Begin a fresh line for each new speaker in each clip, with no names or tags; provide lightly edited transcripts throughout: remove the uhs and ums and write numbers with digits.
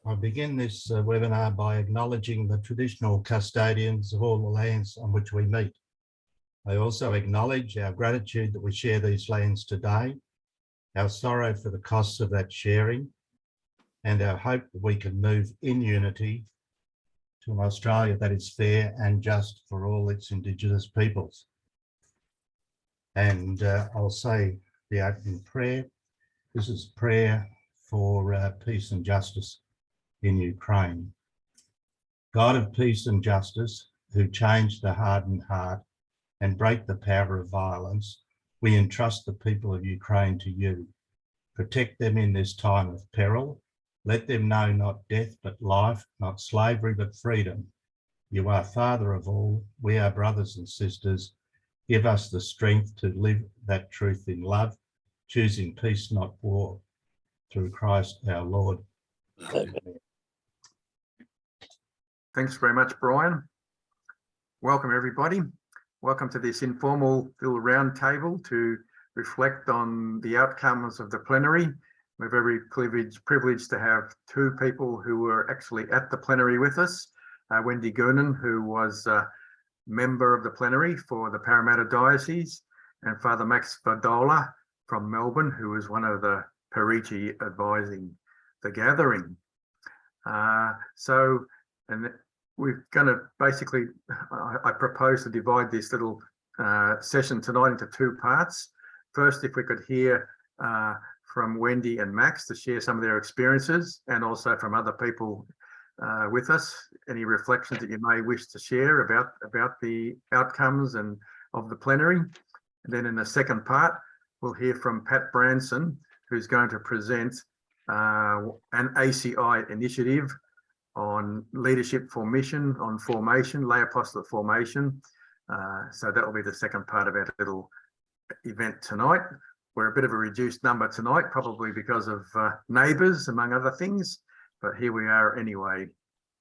I begin this webinar by acknowledging the traditional custodians of all the lands on which we meet. I also acknowledge our gratitude that we share these lands today, our sorrow for the costs of that sharing, and our hope that we can move in unity to an Australia that is fair and just for all its Indigenous peoples. And I'll say the opening prayer. This is prayer for peace and justice in Ukraine. God of peace and justice, who changed the hardened heart and break the power of violence, we entrust the people of Ukraine to you. Protect them in this time of peril. Let them know not death but life, not slavery but freedom. You are Father of all. We are brothers and sisters. Give us the strength to live that truth in love, choosing peace, not war. Through Christ our Lord. Amen.
Thanks very much, Brian. Welcome, everybody. Welcome to this informal little round table to reflect on the outcomes of the plenary. We're very privileged to have two people who were actually at the plenary with us. Wendy Goonan, who was a member of the plenary for the Parramatta Diocese, and Father Max Vodola from Melbourne, who was one of the Parigi advising the gathering. And we're going to basically, I propose to divide this little session tonight into two parts. First, if we could hear from Wendy and Max to share some of their experiences, and also from other people with us, any reflections that you may wish to share about the outcomes and of the plenary. And then in the second part, we'll hear from Pat Branson, who's going to present an ACI initiative on leadership for mission, on formation, lay apostolate formation. So that will be the second part of our little event tonight. We're a bit of a reduced number tonight, probably because of neighbours, among other things, but here we are anyway.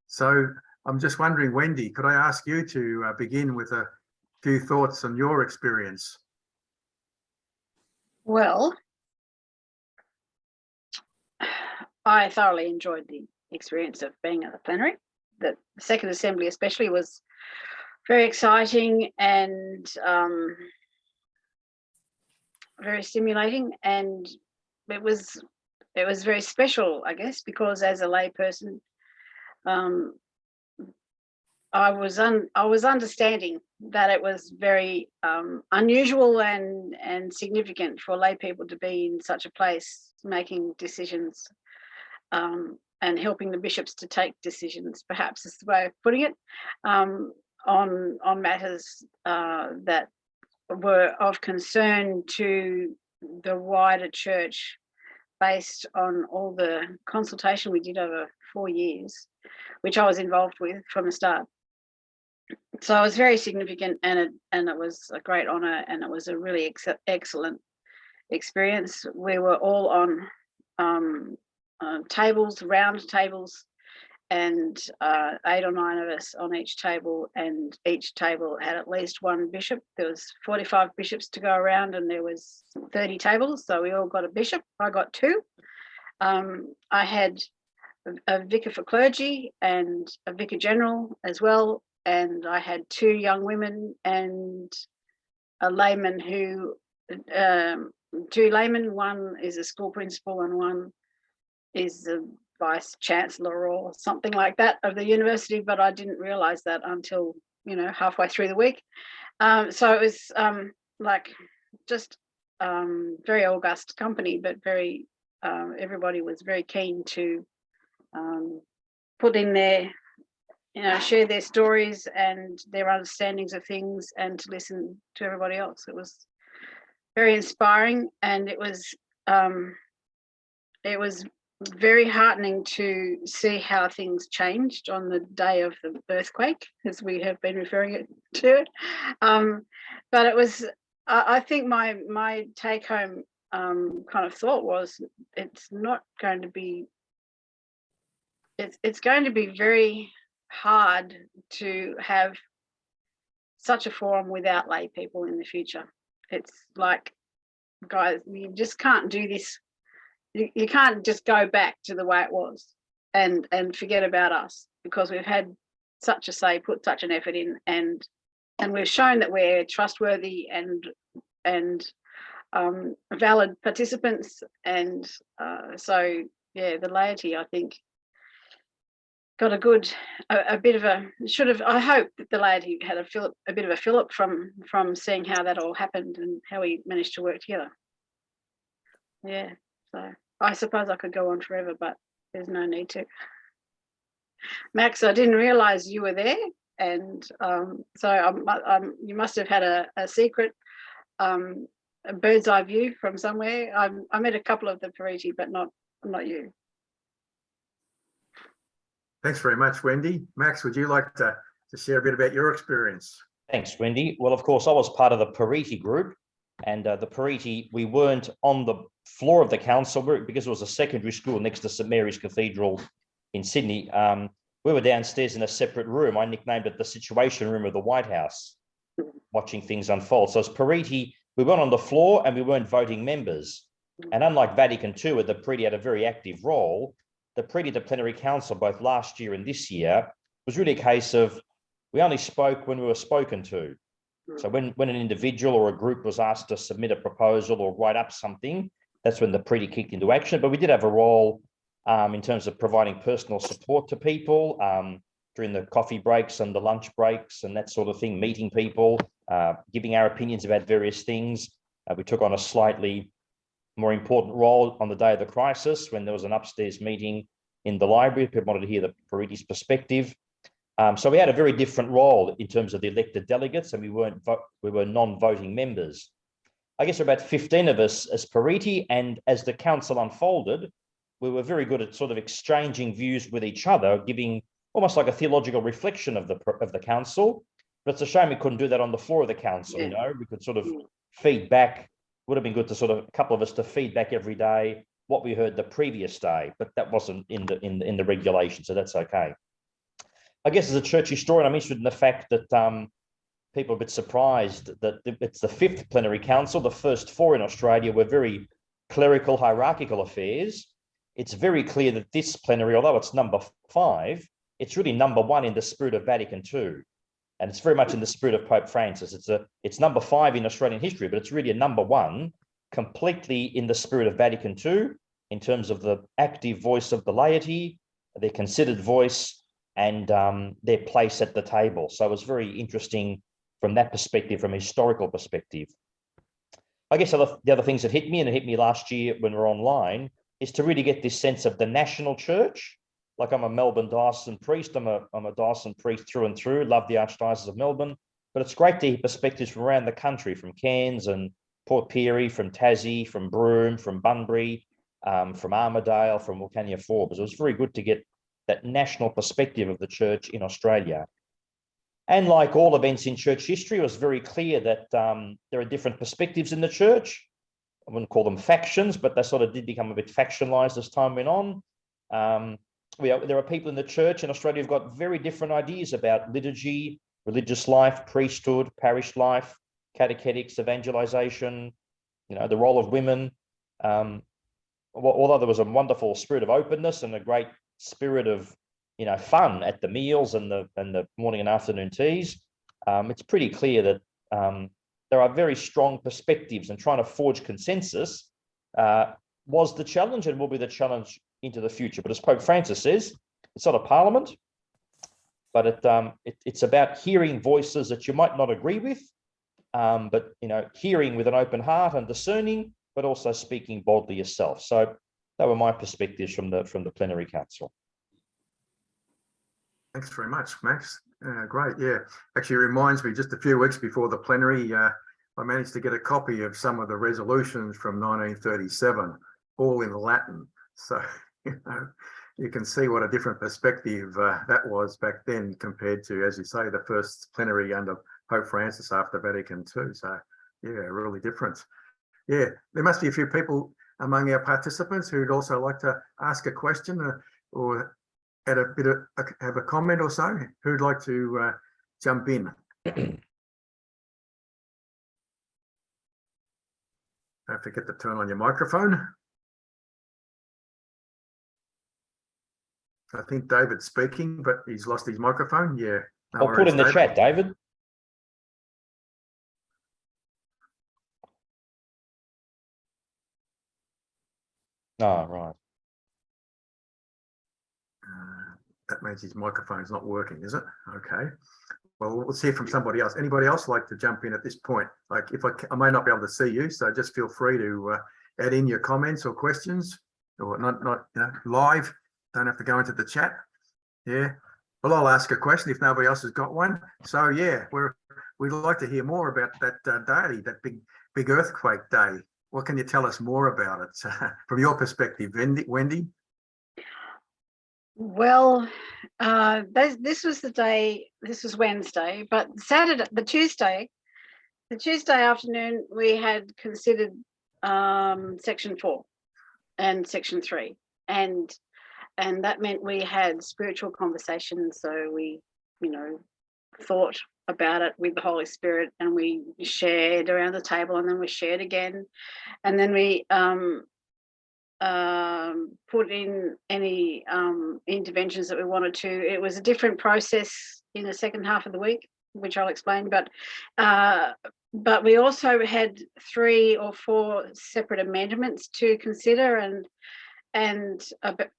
So I'm just wondering, Wendy, could I ask you to begin with a few thoughts on your experience?
Well, I thoroughly enjoyed the experience of being at the plenary. The Second Assembly especially was very exciting and very stimulating, and it was very special, I guess, because as a layperson, I was understanding that it was very unusual and significant for lay people to be in such a place making decisions and helping the bishops to take decisions, perhaps is the way of putting it, on matters that were of concern to the wider church, based on all the consultation we did over 4 years, which I was involved with from the start. So it was very significant, and it was a great honour, and it was a really excellent experience. We were all on tables, round tables, and 8 or 9 of us on each table, and each table had at least one bishop. There was 45 bishops to go around, and there was 30 tables, so we all got a bishop. I got 2. I had a vicar for clergy and a vicar general as well, and I had 2 young women and a layman who 2 laymen. One is a school principal and one is the vice chancellor or something like that of the university, but I didn't realize that until halfway through the week. So it was like just very august company, but very everybody was very keen to put in their share their stories and their understandings of things, and to listen to everybody else. It was very inspiring, and it was very heartening to see how things changed on the day of the earthquake, as we have been referring to it. But it was, I think my take home kind of thought was, it's going to be very hard to have such a forum without lay people in the future. It's like, guys, you just can't do this. You can't just go back to the way it was. and forget about us, because we've had such a say, put such an effort in, and we've shown that we're trustworthy and valid participants. And so yeah, the laity, I think, got a bit of a, should have, I hope that the laity had a bit of a fillip from seeing how that all happened and how we managed to work together. Yeah, so I suppose I could go on forever, but there's no need to. Max, I didn't realise you were there, and so you must have had a secret a bird's eye view from somewhere. I met a couple of the Pariti, but not you.
Thanks very much, Wendy. Max, would you like to share a bit about your experience?
Thanks, Wendy. Well, of course, I was part of the Pariti group, and the Pariti, we weren't on the floor of the council because it was a secondary school next to St Mary's Cathedral in Sydney. We were downstairs in a separate room. I nicknamed it the Situation Room of the White House, watching things unfold. So as Pariti, we weren't on the floor and we weren't voting members. And unlike Vatican II, where the Pariti had a very active role, the Pariti, the Plenary Council, both last year and this year, was really a case of we only spoke when we were spoken to. So when an individual or a group was asked to submit a proposal or write up something, that's when the Pariti kicked into action. But we did have a role in terms of providing personal support to people during the coffee breaks and the lunch breaks and that sort of thing, meeting people, giving our opinions about various things. We took on a slightly more important role on the day of the crisis when there was an upstairs meeting in the library. People wanted to hear the Pariti's perspective. So we had a very different role in terms of the elected delegates, and we were non-voting members. I guess about 15 of us as Pariti, and as the council unfolded, we were very good at sort of exchanging views with each other, giving almost like a theological reflection of the council. But it's a shame we couldn't do that on the floor of the council. You know, we could sort of feed back. Would have been good to sort of a couple of us to feed back every day what we heard the previous day, but that wasn't in the regulation, so that's okay. I guess as a church historian, I'm interested in the fact that people are a bit surprised that it's the 5th plenary council. The first 4 in Australia were very clerical, hierarchical affairs. It's very clear that this plenary, although it's number 5, it's really number 1 in the spirit of Vatican II. And it's very much in the spirit of Pope Francis. It's number 5 in Australian history, but it's really a number 1 completely in the spirit of Vatican II in terms of the active voice of the laity, their considered voice, and their place at the table. So it was very interesting from that perspective, from a historical perspective. I guess the other things that hit me, and it hit me last year when we were online, is to really get this sense of the national church. Like I'm a Melbourne diocesan priest. I'm a diocesan priest through and through. Love the Archdiocese of Melbourne. But it's great to hear perspectives from around the country, from Cairns and Port Pirie, from Tassie, from Broome, from Bunbury, from Armidale, from Wilcannia Forbes. It was very good to get that national perspective of the church in Australia. And like all events in church history, it was very clear that there are different perspectives in the church. I wouldn't call them factions, but they sort of did become a bit factionalized as time went on. There are people in the church in Australia who've got very different ideas about liturgy, religious life, priesthood, parish life, catechetics, evangelization, the role of women. Although there was a wonderful spirit of openness and a great spirit of fun at the meals and the morning and afternoon teas, it's pretty clear that there are very strong perspectives, and trying to forge consensus was the challenge and will be the challenge into the future. But as Pope Francis says, it's not a parliament, but it's about hearing voices that you might not agree with, but hearing with an open heart and discerning, but also speaking boldly yourself. So that were my perspectives from the plenary council.
Thanks very much, Max. Great, yeah. Actually, it reminds me, just a few weeks before the plenary, I managed to get a copy of some of the resolutions from 1937, all in Latin. So, you can see what a different perspective that was back then compared to, as you say, the first plenary under Pope Francis after Vatican II. So, yeah, really different. Yeah, there must be a few people among our participants who'd also like to ask a question or add have a comment or so. Who'd like to jump in? Don't forget to turn on your microphone. I think David's speaking, but he's lost his microphone. Yeah. No
I'll put
worries,
in the
David.
chat, David. Oh, right.
That means his microphone's not working, is it? Okay. Well, let's hear from somebody else. Anybody else like to jump in at this point? Like, if I may not be able to see you, so just feel free to add in your comments or questions, or not live. Don't have to go into the chat. Yeah. Well, I'll ask a question if nobody else has got one. So yeah, we'd like to hear more about that day, that big earthquake day. What can you tell us more about it from your perspective, Wendy?
Well, this was the day. This was Wednesday, but the Tuesday afternoon, we had considered section 4 and section 3, and that meant we had spiritual conversations. So we, thought about it with the Holy Spirit, and we shared around the table, and then we shared again, and then we put in any interventions that we wanted to. It was a different process in the second half of the week, which I'll explain, but we also had 3 or 4 separate amendments to consider, and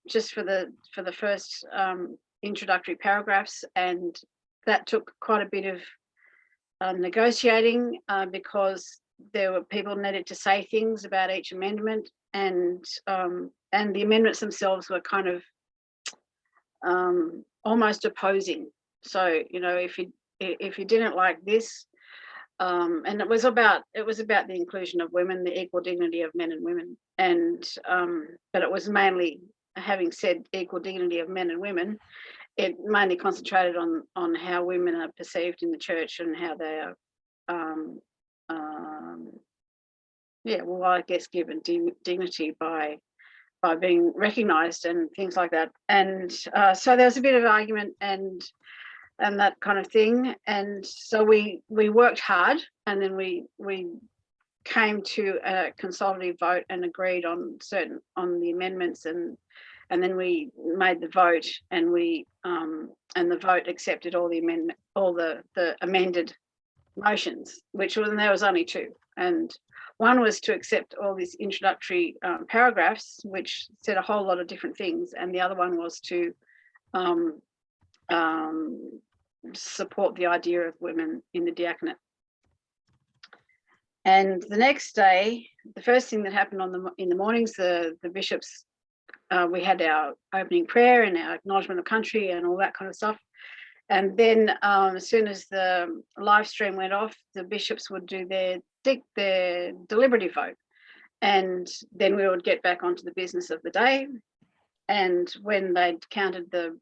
just for the first introductory paragraphs, and that took quite a bit of negotiating because there were people needed to say things about each amendment, and the amendments themselves were kind of almost opposing. So if you didn't like this, and it was about the inclusion of women, the equal dignity of men and women, and but it was mainly, having said equal dignity of men and women, it mainly concentrated on how women are perceived in the church and how they are I guess given dignity by being recognised and things like that. And so there was a bit of argument and that kind of thing. And so we worked hard, and then we came to a consultative vote and agreed on the amendments, and then we made the vote, and the vote accepted all the amended motions, there was only 2, and one was to accept all these introductory paragraphs, which said a whole lot of different things, and the other one was to support the idea of women in the diaconate. And the next day, the first thing that happened in the mornings, the bishops, we had our opening prayer and our acknowledgement of country and all that kind of stuff. And then as soon as the live stream went off, the bishops would do their deliberative vote. And then we would get back onto the business of the day. And when they'd counted the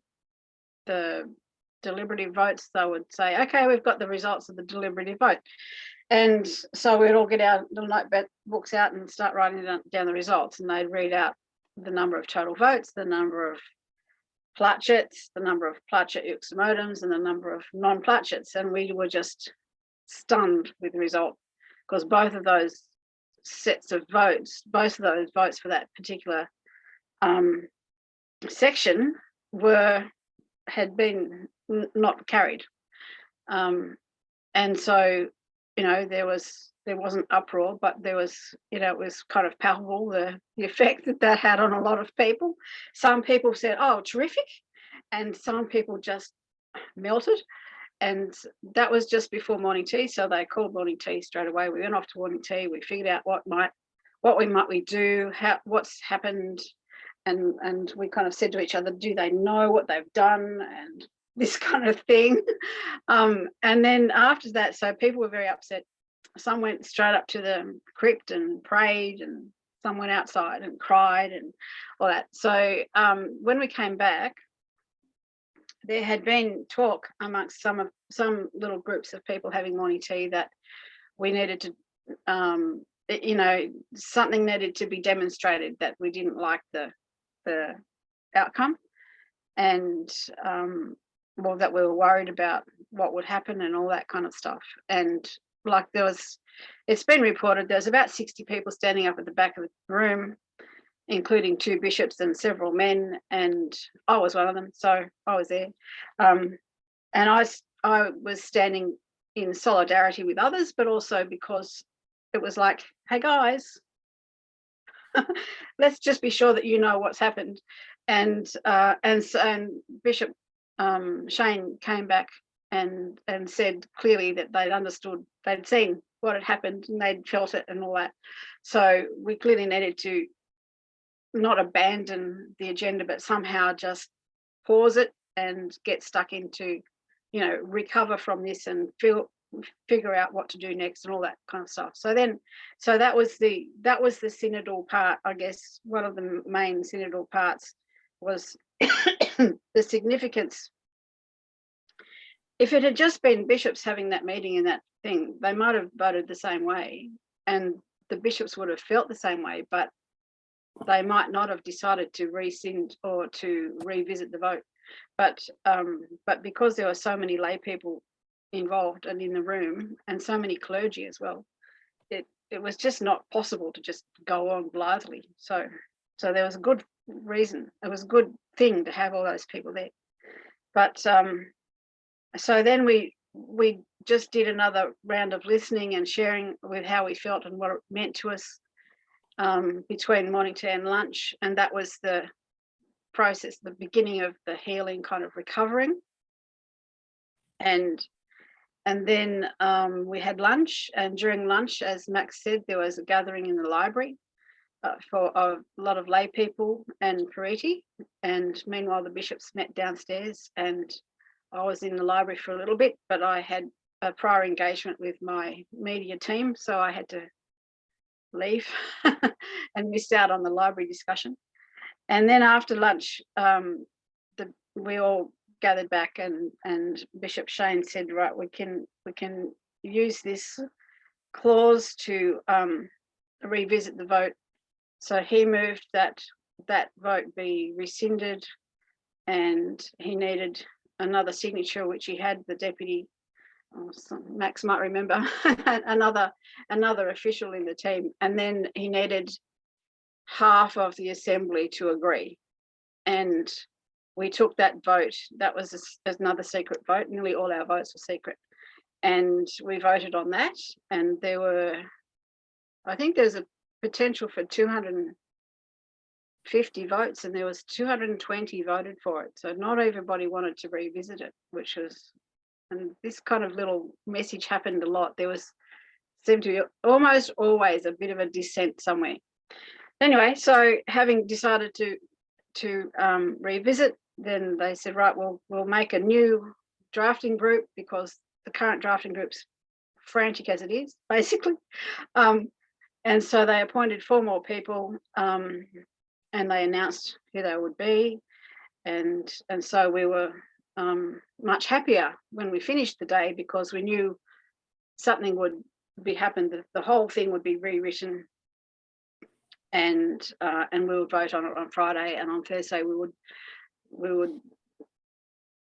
deliberative votes, they would say, okay, we've got the results of the deliberative vote. And so we'd all get our little notebooks out and start writing down the results. And they'd read out the number of total votes, the number of platchets, the number of platchet ixomodems, and the number of non-platchets. And we were just stunned with the result, because both of those votes for that particular section had been not carried. And so, there wasn't uproar, but there was, it was kind of palpable, the effect that had on a lot of people. Some people said, oh, terrific. And some people just melted. And that was just before morning tea. So they called morning tea straight away. We went off to morning tea. We figured out what we might do, what's happened. And we kind of said to each other, do they know what they've done? And this kind of thing. And then after that, so people were very upset. Some went straight up to the crypt and prayed, and some went outside and cried and all that. So when we came back, there had been talk amongst some little groups of people having morning tea that we needed to, something needed to be demonstrated, that we didn't like the outcome, and that we were worried about what would happen and all that kind of stuff. And it's been reported there's about 60 people standing up at the back of the room, including 2 bishops and several men, and I was one of them, so I was there. And I was standing in solidarity with others, but also because it was like, hey guys, let's just be sure that you know what's happened. And Bishop Shane came back and said clearly that they'd understood, they'd seen what had happened and they'd felt it and all that. So we clearly needed to not abandon the agenda, but somehow just pause it and get stuck into, you know, recover from this and figure out what to do next and all that kind of stuff. So that was the synodal part, I guess. One of the main synodal parts was the significance. If it had just been bishops having that meeting and that thing, they might have voted the same way and the bishops would have felt the same way, but they might not have decided to rescind or to revisit the vote. But because there were so many lay people involved and in the room, and so many clergy as well, it was just not possible to just go on blithely. So there was a good reason. It was a good thing to have all those people there. But so then we just did another round of listening and sharing with how we felt and what it meant to us between morning tea and lunch, and that was the process, the beginning of the healing, kind of recovering. And then we had lunch, and during lunch, as Max said, there was a gathering in the library for a lot of lay people and Pariti, and meanwhile the bishops met downstairs, and I was in the library for a little bit, but I had a prior engagement with my media team, so I had to leave and missed out on the library discussion. And then after lunch, we all gathered back, and Bishop Shane said, right, we can use this clause to revisit the vote. So he moved that vote be rescinded, and he needed another signature, which he had, the deputy, Max might remember, another official in the team, and then he needed half of the assembly to agree. And we took that vote. That was another secret vote. Nearly all our votes were secret, and we voted on that. And I think there's a potential for 250 votes, and there was 220 voted for it. So not everybody wanted to revisit it, which was, and this kind of little message happened a lot. There seemed to be almost always a bit of a dissent somewhere. Anyway, so having decided to revisit, then they said, right, we'll make a new drafting group, because the current drafting group's frantic as it is, basically. And so they appointed 4 more people, and they announced who they would be. And so we were much happier when we finished the day, because we knew something would be happened. The whole thing would be rewritten, and we would vote on it on Friday, and on Thursday we would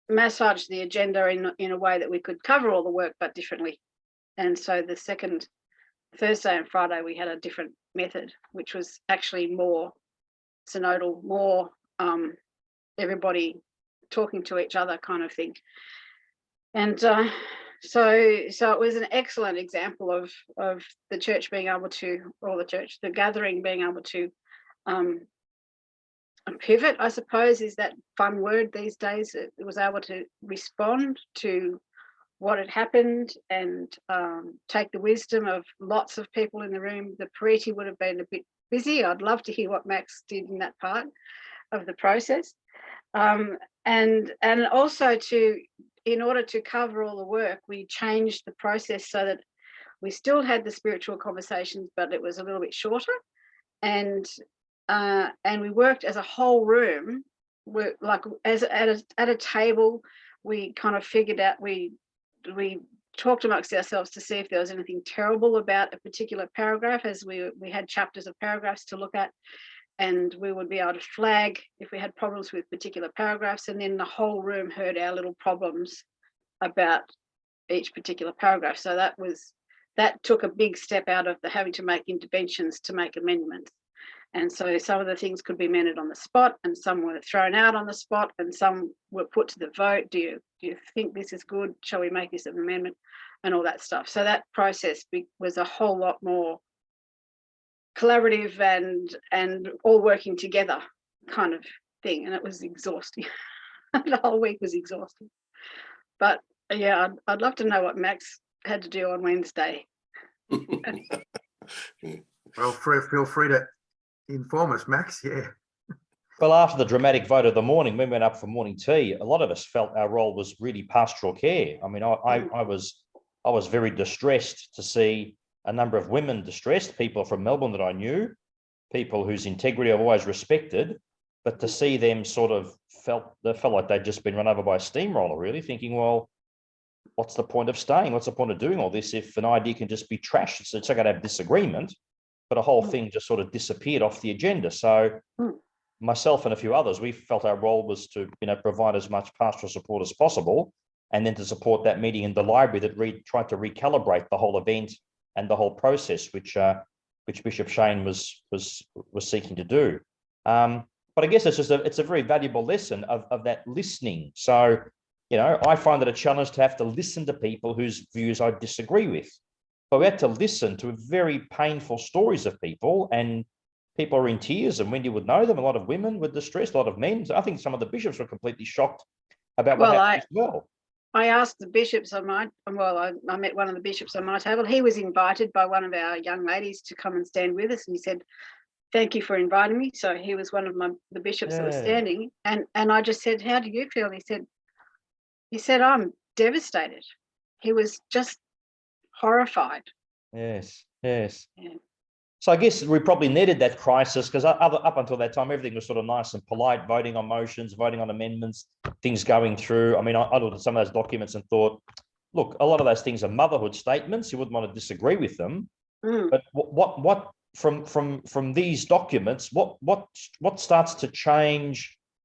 massage the agenda in a way that we could cover all the work but differently. And so the second Thursday and Friday we had a different method, which was actually more synodal, more everybody talking to each other kind of thing. And so it was an excellent example of the church being able to, or the gathering being able to pivot, I suppose is that fun word these days. It was able to respond to what had happened and take the wisdom of lots of people in the room. The Pariti would have been a bit busy. I'd love to hear what Max did in that part of the process. And also in order to cover all the work, we changed the process so that we still had the spiritual conversations, but it was a little bit shorter. And we worked as a whole room. We're like at a table. We kind of figured out, we talked amongst ourselves to see if there was anything terrible about a particular paragraph, as we had chapters of paragraphs to look at, and we would be able to flag if we had problems with particular paragraphs, and then the whole room heard our little problems about each particular paragraph. So that took a big step out of the having to make interventions to make amendments. And so some of the things could be amended on the spot, and some were thrown out on the spot, and some were put to the vote. Do you think this is good? Shall we make this an amendment? And all that stuff. So that process was a whole lot more collaborative and all working together kind of thing. And it was exhausting. The whole week was exhausting. But yeah, I'd love to know what Max had to do on Wednesday.
Well, feel free to inform us, Max. Yeah.
Well, after the dramatic vote of the morning, when we went up for morning tea, a lot of us felt our role was really pastoral care. I mean, I was very distressed to see a number of women distressed, people from Melbourne that I knew, people whose integrity I've always respected, but to see them sort of felt like they'd just been run over by a steamroller, really, thinking, well, what's the point of staying? What's the point of doing all this if an idea can just be trashed? So it's not going to have disagreement, but a whole thing just sort of disappeared off the agenda. So myself and a few others, we felt our role was to, provide as much pastoral support as possible, and then to support that meeting in the library that tried to recalibrate the whole event and the whole process, which Bishop Shane was seeking to do. But I guess it's a very valuable lesson of that listening. So, I find it a challenge to have to listen to people whose views I disagree with. But we had to listen to very painful stories of people, and people are in tears, and Wendy would know them. A lot of women were distressed, a lot of men. I think some of the bishops were completely shocked about what happened as well.
I asked the bishops I met one of the bishops on my table. He was invited by one of our young ladies to come and stand with us, and he said, "Thank you for inviting me." So he was one of the bishops that was standing, and I just said, "How do you feel?" He said, "I'm devastated." He was just horrified.
Yes, yes.
Yeah.
So I guess we probably needed that crisis, because up until that time, everything was sort of nice and polite, voting on motions, voting on amendments, things going through. I mean, I looked at some of those documents and thought, look, a lot of those things are motherhood statements. You wouldn't want to disagree with them. But what from these documents, what starts to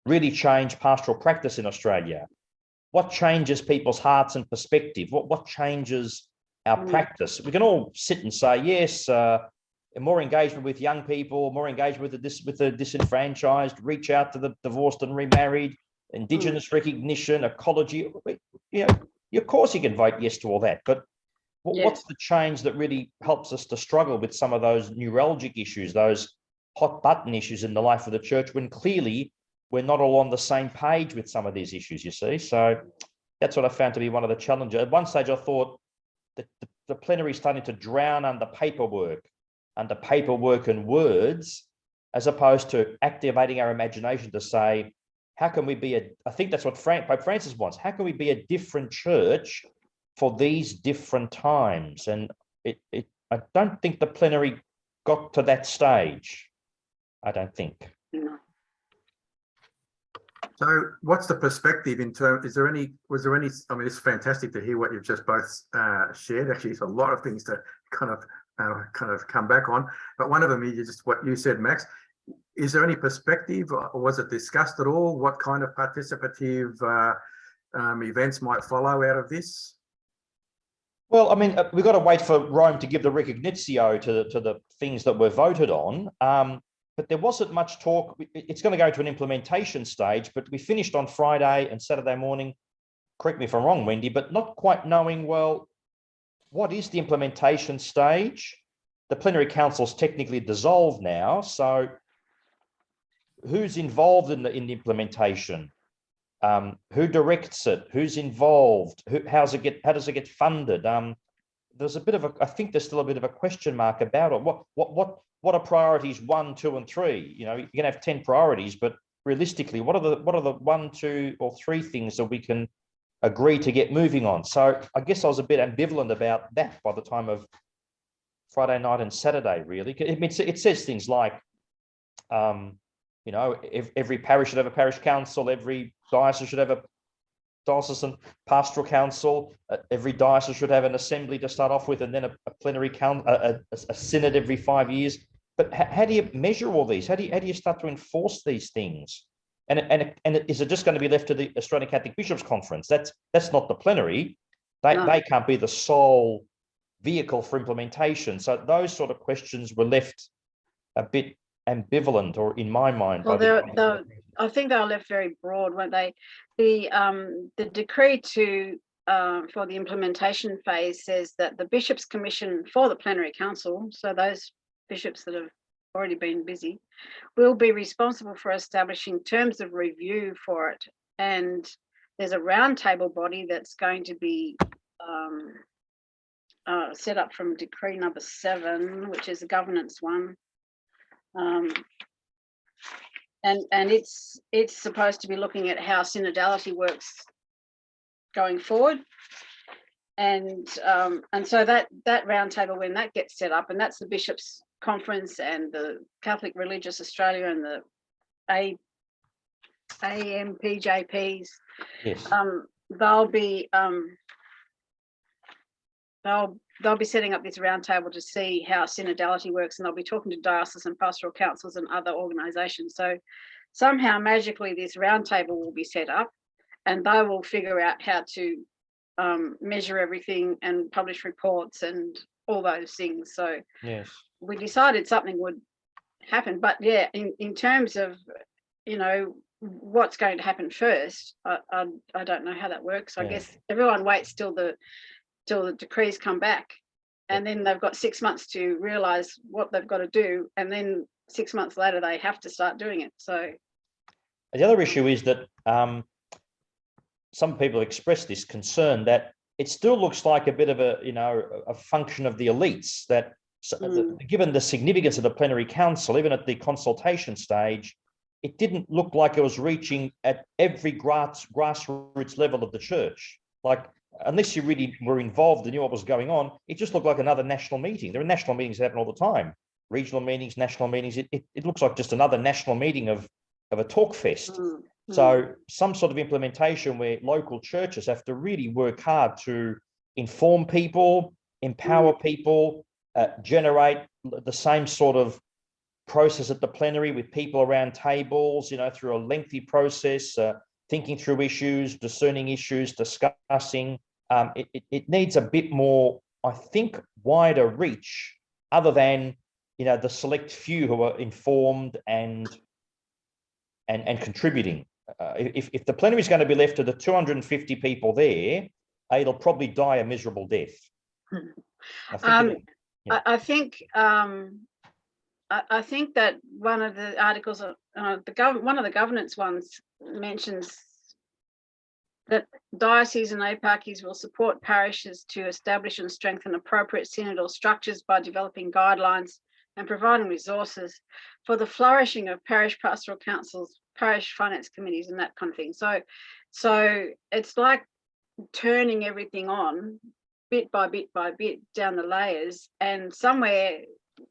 really change pastoral practice in Australia? What changes people's hearts and perspective? What changes our practice? We can all sit and say, yes, more engagement with young people, more engagement with the disenfranchised, reach out to the divorced and remarried, Indigenous recognition, ecology. Of course you can vote yes to all that, but what's the change that really helps us to struggle with some of those neuralgic issues, those hot button issues in the life of the church, when clearly we're not all on the same page with some of these issues, you see? So that's what I found to be one of the challenges. At one stage I thought that the plenary is starting to drown under paperwork and words, as opposed to activating our imagination to say, how can we be I think that's what Pope Francis wants. How can we be a different church for these different times? And I don't think the plenary got to that stage. I don't think.
No.
So what's the perspective in terms, was there any, I mean, it's fantastic to hear what you've just both shared. Actually, it's a lot of things to kind of come back on, but one of them is just what you said, Max. Is there any perspective, or was it discussed at all? What kind of participative events might follow out of this?
Well, I mean, we've got to wait for Rome to give the recognition to the things that were voted on. But there wasn't much talk. It's going to go to an implementation stage, but we finished on Friday and Saturday morning, correct me if I'm wrong, Wendy, but not quite knowing, well, what is the implementation stage? The plenary council's technically dissolved now, so who's involved in the implementation? Who directs it? Who's involved? How does it get funded? There's a bit of I think there's still a bit of a question mark about it. What are priorities 1, 2, and 3? You can have 10 priorities, but realistically, what are the 1, 2, or 3 things that we can agree to get moving on? So I guess I was a bit ambivalent about that by the time of Friday night and Saturday, really. I mean, it says things like, every parish should have a parish council, every diocese should have a diocesan pastoral council, every diocese should have an assembly to start off with, and then a plenary council, a synod every 5 years. But how do you measure all these? How do you start to enforce these things? And is it just going to be left to the Australian Catholic Bishops' Conference? That's not the plenary. They can't be the sole vehicle for implementation. So those sort of questions were left a bit ambivalent, or in my mind.
Well,
by
I think they were left very broad, weren't they? The decree for the implementation phase says that the Bishops' Commission for the Plenary Council, so those bishops that have already been busy, will be responsible for establishing terms of review for it. And there's a roundtable body that's going to be set up from decree number 7, which is a governance one. And it's supposed to be looking at how synodality works going forward. And so that roundtable, when that gets set up, and that's the Bishops' Conference and the Catholic Religious Australia and the AMPJPs,
yes,
they'll be setting up this roundtable to see how synodality works, and they'll be talking to diocesan pastoral councils and other organisations. So somehow magically this roundtable will be set up, and they will figure out how to measure everything and publish reports and all those things. So
yes,
we decided something would happen, but yeah, in terms of, you know, what's going to happen first, I don't know how that works. I guess everyone waits till the decrees come back, and then they've got 6 months to realise what they've got to do, and then 6 months later they have to start doing it. So
the other issue is that some people express this concern that it still looks like a bit of a function of the elites, that given the significance of the plenary council, even at the consultation stage, it didn't look like it was reaching at every grassroots level of the church. Like, unless you really were involved and knew what was going on, it just looked like another national meeting. There are national meetings that happen all the time, regional meetings, national meetings. It looks like just another national meeting of a talk fest. So some sort of implementation where local churches have to really work hard to inform people, empower people, generate the same sort of process at the plenary with people around tables, you know, through a lengthy process, thinking through issues, discerning issues, discussing. It needs a bit more, I think, wider reach, other than, you know, the select few who are informed and contributing. If the plenary is going to be left to the 250 people there, it'll probably die a miserable death. I
think that one of the articles, one of the governance ones mentions that dioceses and eparchies will support parishes to establish and strengthen appropriate synodal structures by developing guidelines and providing resources for the flourishing of parish pastoral councils, parish finance committees, and that kind of thing. So it's like turning everything on bit by bit by bit down the layers, and somewhere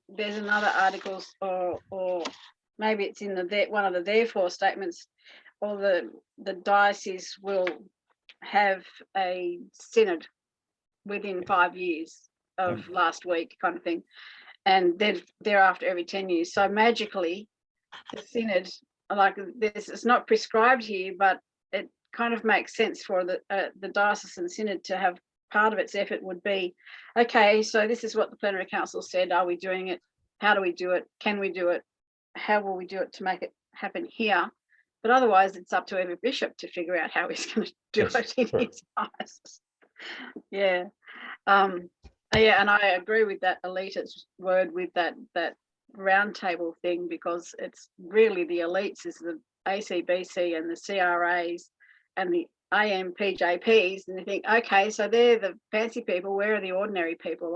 there's another articles, or maybe it's in one of the therefore statements, or the diocese will have a synod within 5 years of last week, kind of thing, and then thereafter every 10 years. So magically the synod, like this, it's not prescribed here, but it kind of makes sense for the diocesan synod to have part of its effort would be, okay, so this is what the plenary council said. Are we doing it? How do we do it? Can we do it? How will we do it to make it happen here? But otherwise, it's up to every bishop to figure out how he's going to do it in his diocese. Yeah. Yeah, and I agree with that elitist word, with that roundtable thing, because it's really the elites is the ACBC and the CRAs and the AMPJPs, and you think, okay, so they're the fancy people. Where are the ordinary people,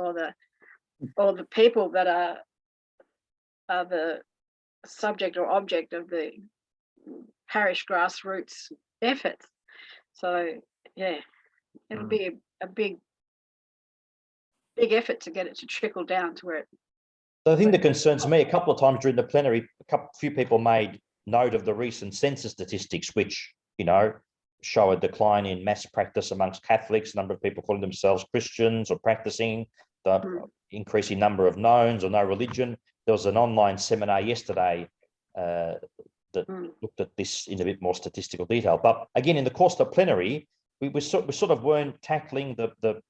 or the people that are the subject or object of the parish grassroots efforts? So yeah, it'll be a big effort to get it to trickle down to where it.
The thing that concerns me, a couple of times during the plenary, few people made note of the recent census statistics, which, you know, show a decline in mass practice amongst Catholics, a number of people calling themselves Christians or practicing, the increasing number of knowns or no religion. There was an online seminar yesterday that looked at this in a bit more statistical detail. But again, in the course of the plenary, we sort of weren't tackling the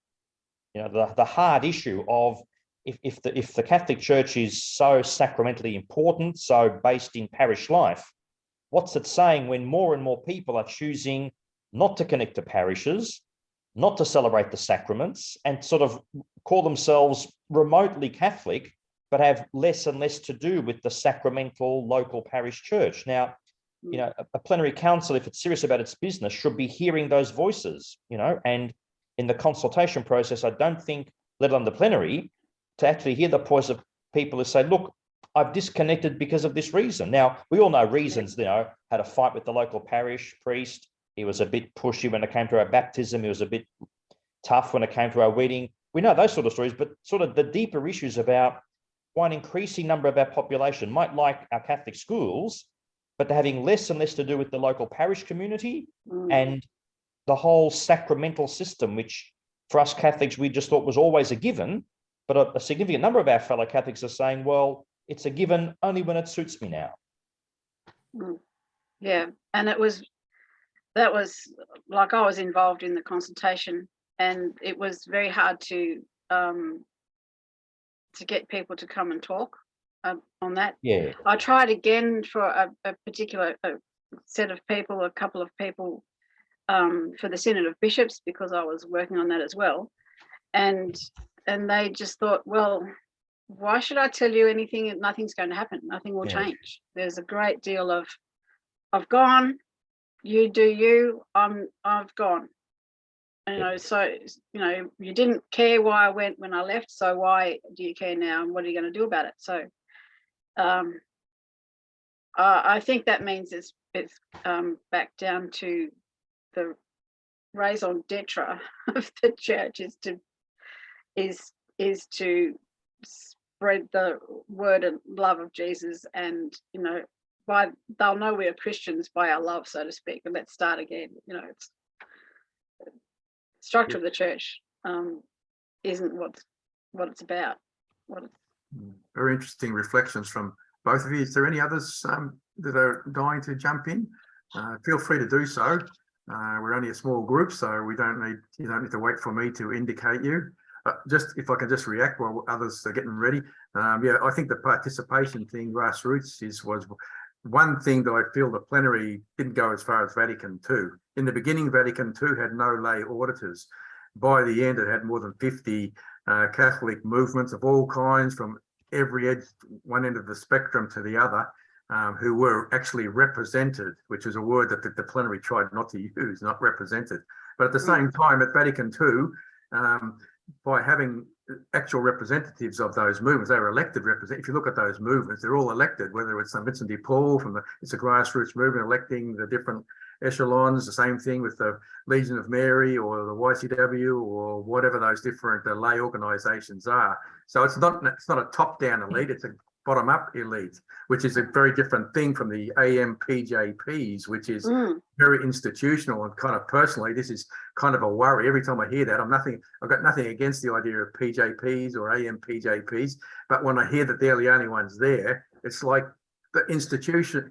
hard issue of if the Catholic Church is so sacramentally important, so based in parish life, what's it saying when more and more people are choosing not to connect to parishes, not to celebrate the sacraments, and sort of call themselves remotely Catholic, but have less and less to do with the sacramental local parish church? Now, you know, a plenary council, if it's serious about its business, should be hearing those voices, you know, and in the consultation process, I don't think, let alone the plenary, to actually hear the voice of people who say, look, I've disconnected because of this reason. Now, we all know reasons, you know, had a fight with the local parish priest. He was a bit pushy when it came to our baptism. He was a bit tough when it came to our wedding. We know those sort of stories, but sort of the deeper issues about why an increasing number of our population might like our Catholic schools, but they're having less and less to do with the local parish community and the whole sacramental system, which for us Catholics, we just thought was always a given. But a significant number of our fellow Catholics are saying, well, it's a given only when it suits me now.
Yeah, and that was like, I was involved in the consultation, and it was very hard to get people to come and talk on that.
Yeah.
I tried again for a particular set of people, a couple of people for the Synod of Bishops, because I was working on that as well, and they just thought, well, why should I tell you anything? Nothing's going to happen. Nothing will change. There's a great deal of, I've gone, you do you, I've gone. You know, so, you know, you didn't care why I went when I left, so why do you care now, and what are you going to do about it? So I think that means it's back down to the raison d'etre of the church is to spread the word and love of Jesus, and, you know, they'll know we are Christians by our love, so to speak. And let's start again. You know, it's structure of the church isn't what it's about.
Very interesting reflections from both of you. Is there any others that are dying to jump in? Feel free to do so. We're only a small group, so you don't need to wait for me to indicate you. Just if I can just react while others are getting ready. Yeah, I think the participation thing, grassroots, was one thing that I feel the plenary didn't go as far as Vatican II. In the beginning, Vatican II had no lay auditors. By the end, it had more than 50 Catholic movements of all kinds, from every edge, one end of the spectrum to the other, who were actually represented, which is a word that the plenary tried not to use, not represented. But at the same time, at Vatican II, by having actual representatives of those movements, they were elected representatives. If you look at those movements, they're all elected, whether it's St. Vincent de Paul it's a grassroots movement electing the different echelons, the same thing with the Legion of Mary or the YCW or whatever those different lay organizations are. So it's not a top-down elite, it's a bottom-up elite, which is a very different thing from the AMPJPs, which is very institutional. And kind of personally, this is kind of a worry. Every time I hear that, I've got nothing against the idea of PJPs or AMPJPs, but when I hear that they're the only ones there, it's like the institutional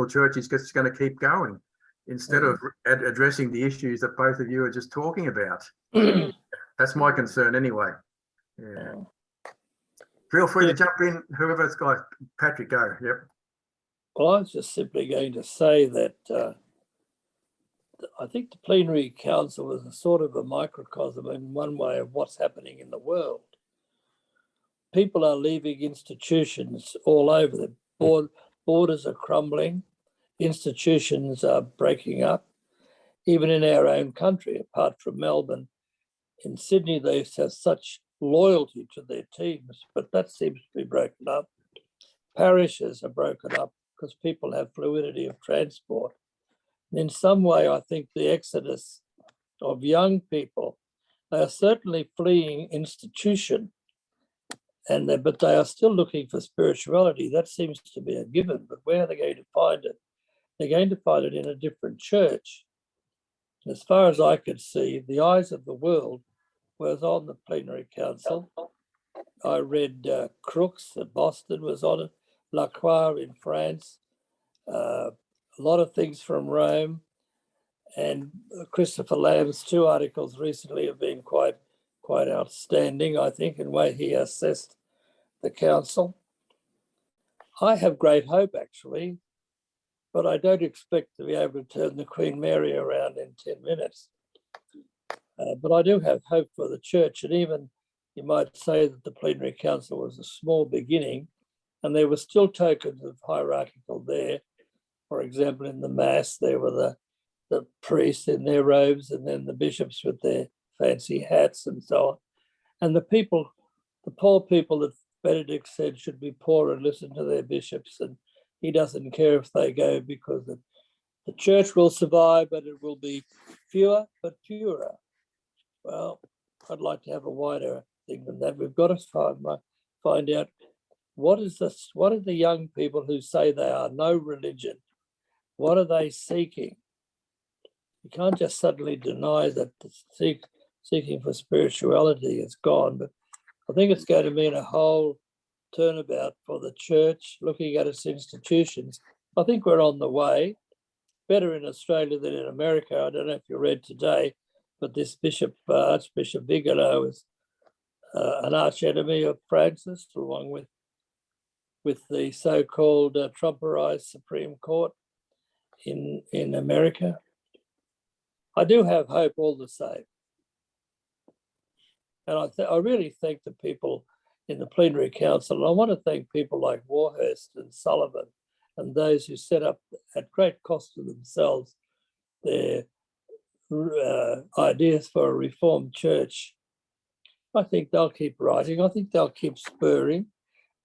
church is just going to keep going instead of addressing the issues that both of you are just talking about. That's my concern anyway. Yeah. Feel free to jump in, whoever's got. Patrick, go. Yep.
Well, I was just simply going to say that I think the plenary council was a sort of a microcosm in one way of what's happening in the world. People are leaving institutions all over. The borders are crumbling. Institutions are breaking up. Even in our own country, apart from Melbourne, in Sydney, they have such loyalty to their teams, but that seems to be broken up. Parishes are broken up because people have fluidity of transport. And in some way, I think the exodus of young people, they are certainly fleeing institution, but they are still looking for spirituality. That seems to be a given, but where are they going to find it? They're going to find it in a different church. And as far as I could see, the eyes of the world was on the plenary council. I read Crooks at Boston was on it, Lacroix in France, a lot of things from Rome, and Christopher Lamb's 2 articles recently have been quite quite outstanding, I think, in the way he assessed the council. I have great hope, actually, but I don't expect to be able to turn the Queen Mary around in 10 minutes. But I do have hope for the church, and even you might say that the plenary council was a small beginning, and there were still tokens of hierarchical there. For example, in the Mass, there were the priests in their robes, and then the bishops with their fancy hats and so on. And the people, the poor people that Benedict said should be poor and listen to their bishops, and he doesn't care if they go, because the church will survive, but it will be fewer but purer. Well, I'd like to have a wider thing than that. We've got to find out what is this, what are the young people who say they are no religion, what are they seeking? You can't just suddenly deny that the seeking for spirituality is gone, but I think it's going to mean a whole turnabout for the church, looking at its institutions. I think we're on the way, better in Australia than in America. I don't know if you read today, but this Bishop, Archbishop Vodola is an arch enemy of Francis, along with the so-called Trumperized Supreme Court in America. I do have hope all the same. And I really thank the people in the plenary council. And I want to thank people like Warhurst and Sullivan and those who set up at great cost to themselves their ideas for a reformed church. I think they'll keep writing. I think they'll keep spurring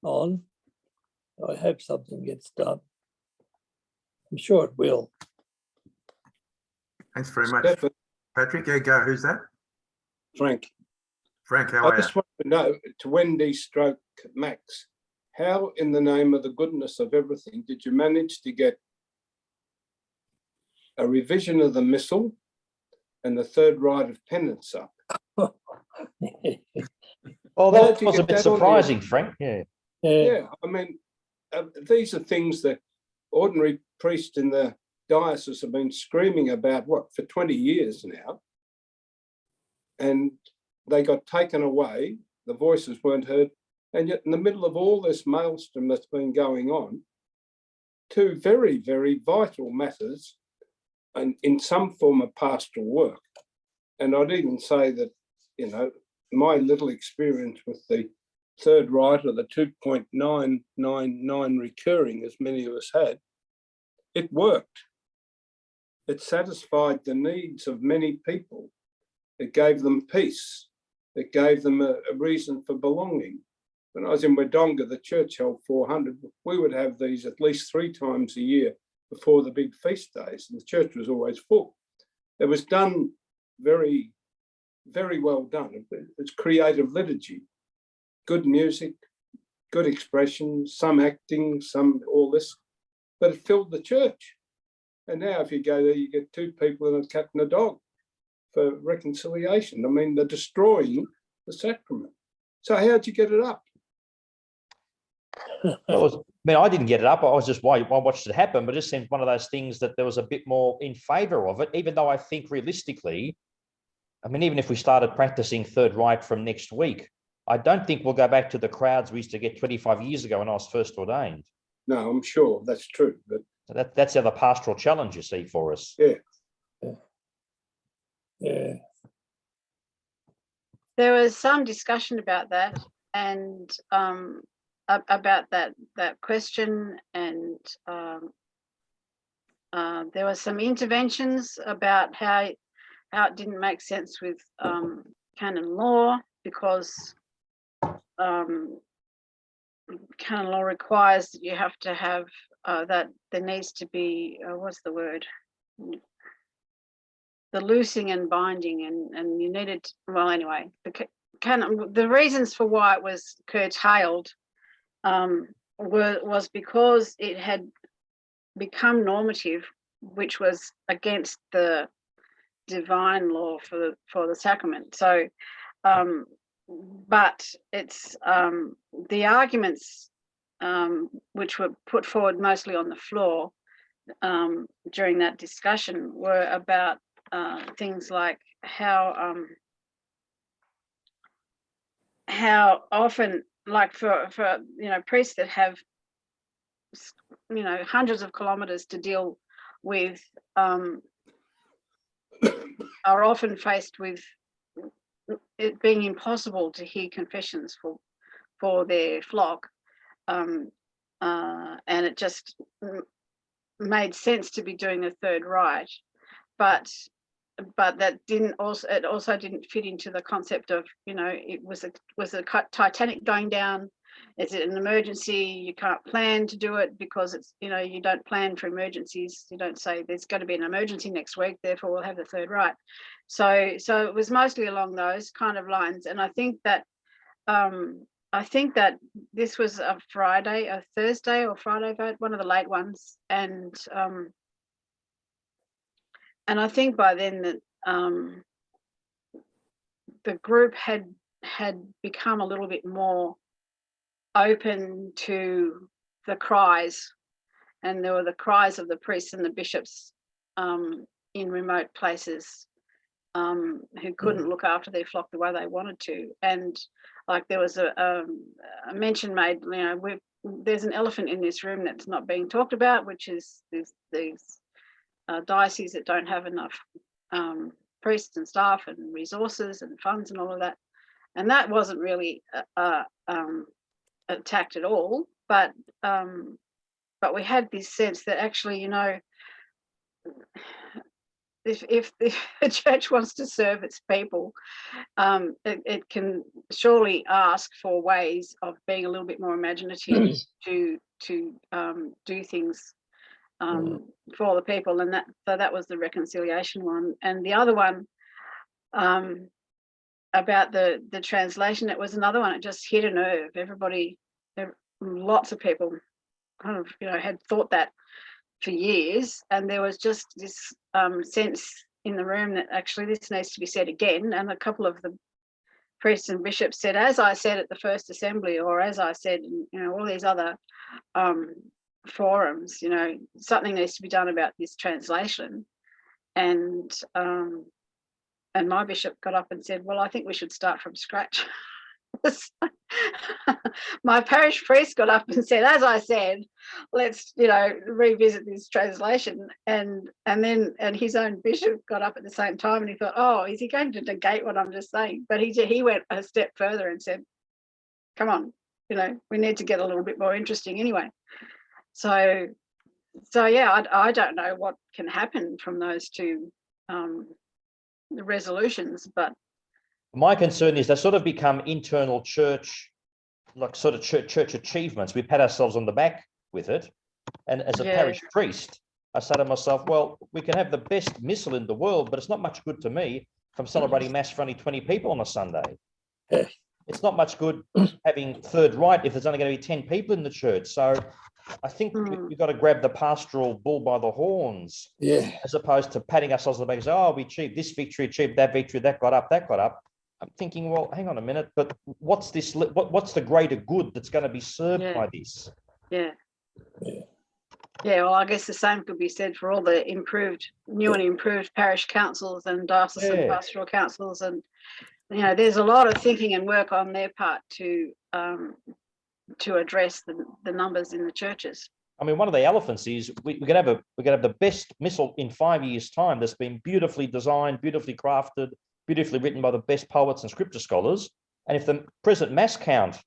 on. I hope something gets done. I'm sure it will.
Thanks very much,
Stefan,
Patrick. Yeah, go. Who's that?
Frank,
Frank, how
I
are you?
just want to know, to Wendy stroke Max, how in the name of the goodness of everything did you manage to get a revision of the Missal and the third rite of penance up?
Well,
How
that
did you
was a
get
bit
that on
surprising, Frank. Yeah.
Yeah, I mean, these are things that ordinary priests in the diocese have been screaming about, what, for 20 years now. And they got taken away, the voices weren't heard. And yet in the middle of all this maelstrom that's been going on, two very, very vital matters and in some form of pastoral work. And I'd even say that, you know, my little experience with the third rite, or the 2.999 recurring, as many of us had, it worked. It satisfied the needs of many people. It gave them peace. It gave them a reason for belonging. When I was in Wodonga, the church held 400. We would have these at least 3 times a year before the big feast days, and the church was always full. It was done very, very well done. It's creative liturgy, good music, good expression, some acting, some all this, but it filled the church. And now if you go there, you get 2 people and a cat and a dog for reconciliation. I mean, they're destroying the sacrament. So how'd you get it up?
Well, I didn't get it up. I watched it happen, but it just seemed one of those things that there was a bit more in favor of it, even though I think realistically, I mean, even if we started practicing third rite from next week, I don't think we'll go back to the crowds we used to get 25 years ago when I was first ordained.
No, I'm sure that's true. But
So that's the other pastoral challenge you see for us.
yeah.
Yeah.
There was some discussion about that, and about that question, and there were some interventions about how it didn't make sense with canon law, because canon law requires that you have to have that there needs to be what's the word? The loosing and binding, and you needed, well, anyway, the reasons for why it was curtailed was because it had become normative, which was against the divine law for the sacrament. So, but it's the arguments which were put forward mostly on the floor during that discussion were about things like how how often, like for priests that have hundreds of kilometers to deal with, are often faced with it being impossible to hear confessions for their flock, and it just made sense to be doing a third rite, but that didn't also didn't fit into the concept of, it was a Titanic going down. Is it an emergency? You can't plan to do it because it's, you don't plan for emergencies. You don't say there's going to be an emergency next week, therefore we'll have the third rite. So it was mostly along those kind of lines. And I think that this was a Thursday or Friday vote, one of the late ones. And I think by then that the group had become a little bit more open to the cries, and there were the cries of the priests and the bishops in remote places who couldn't look after their flock the way they wanted to. And like there was a mention made, there's an elephant in this room that's not being talked about, which is these dioceses that don't have enough priests and staff and resources and funds and all of that. And that wasn't really attacked at all, but we had this sense that actually, if the church wants to serve its people, it can surely ask for ways of being a little bit more imaginative to do things for the people. And that was the reconciliation one. And the other one about the translation, it was another one. It just hit a nerve. Lots of people kind of had thought that for years, and there was just this sense in the room that actually this needs to be said again. And a couple of the priests and bishops said, as I said at the first assembly, or as I said in all these other forums, something needs to be done about this translation. And my bishop got up and said, well, I think we should start from scratch. My parish priest got up and said, as I said, let's revisit this translation. And his own bishop got up at the same time, and he thought, oh, is he going to negate what I'm just saying? But he went a step further and said, come on, we need to get a little bit more interesting anyway. So yeah, I don't know what can happen from those two resolutions, but
my concern is they sort of become internal church, like sort of church achievements. We pat ourselves on the back with it. And as a parish priest, I say to myself, well, we can have the best missal in the world, but it's not much good to me if I'm celebrating mass for only 20 people on a Sunday. It's not much good having third rite if there's only going to be 10 people in the church. So I think we've got to grab the pastoral bull by the horns, as opposed to patting ourselves on the back and say, oh, we achieved this victory, achieved that victory, that got up. I'm thinking, well, hang on a minute, but what's this? What's the greater good that's going to be served by this?
Yeah. Well, I guess the same could be said for all the new and improved parish councils and diocesan pastoral councils, and there's a lot of thinking and work on their part to address the numbers in the churches.
I mean, one of the elephants is we're going to have the best missal in 5 years' time that's been beautifully designed, beautifully crafted, beautifully written by the best poets and scripture scholars. And if the present mass count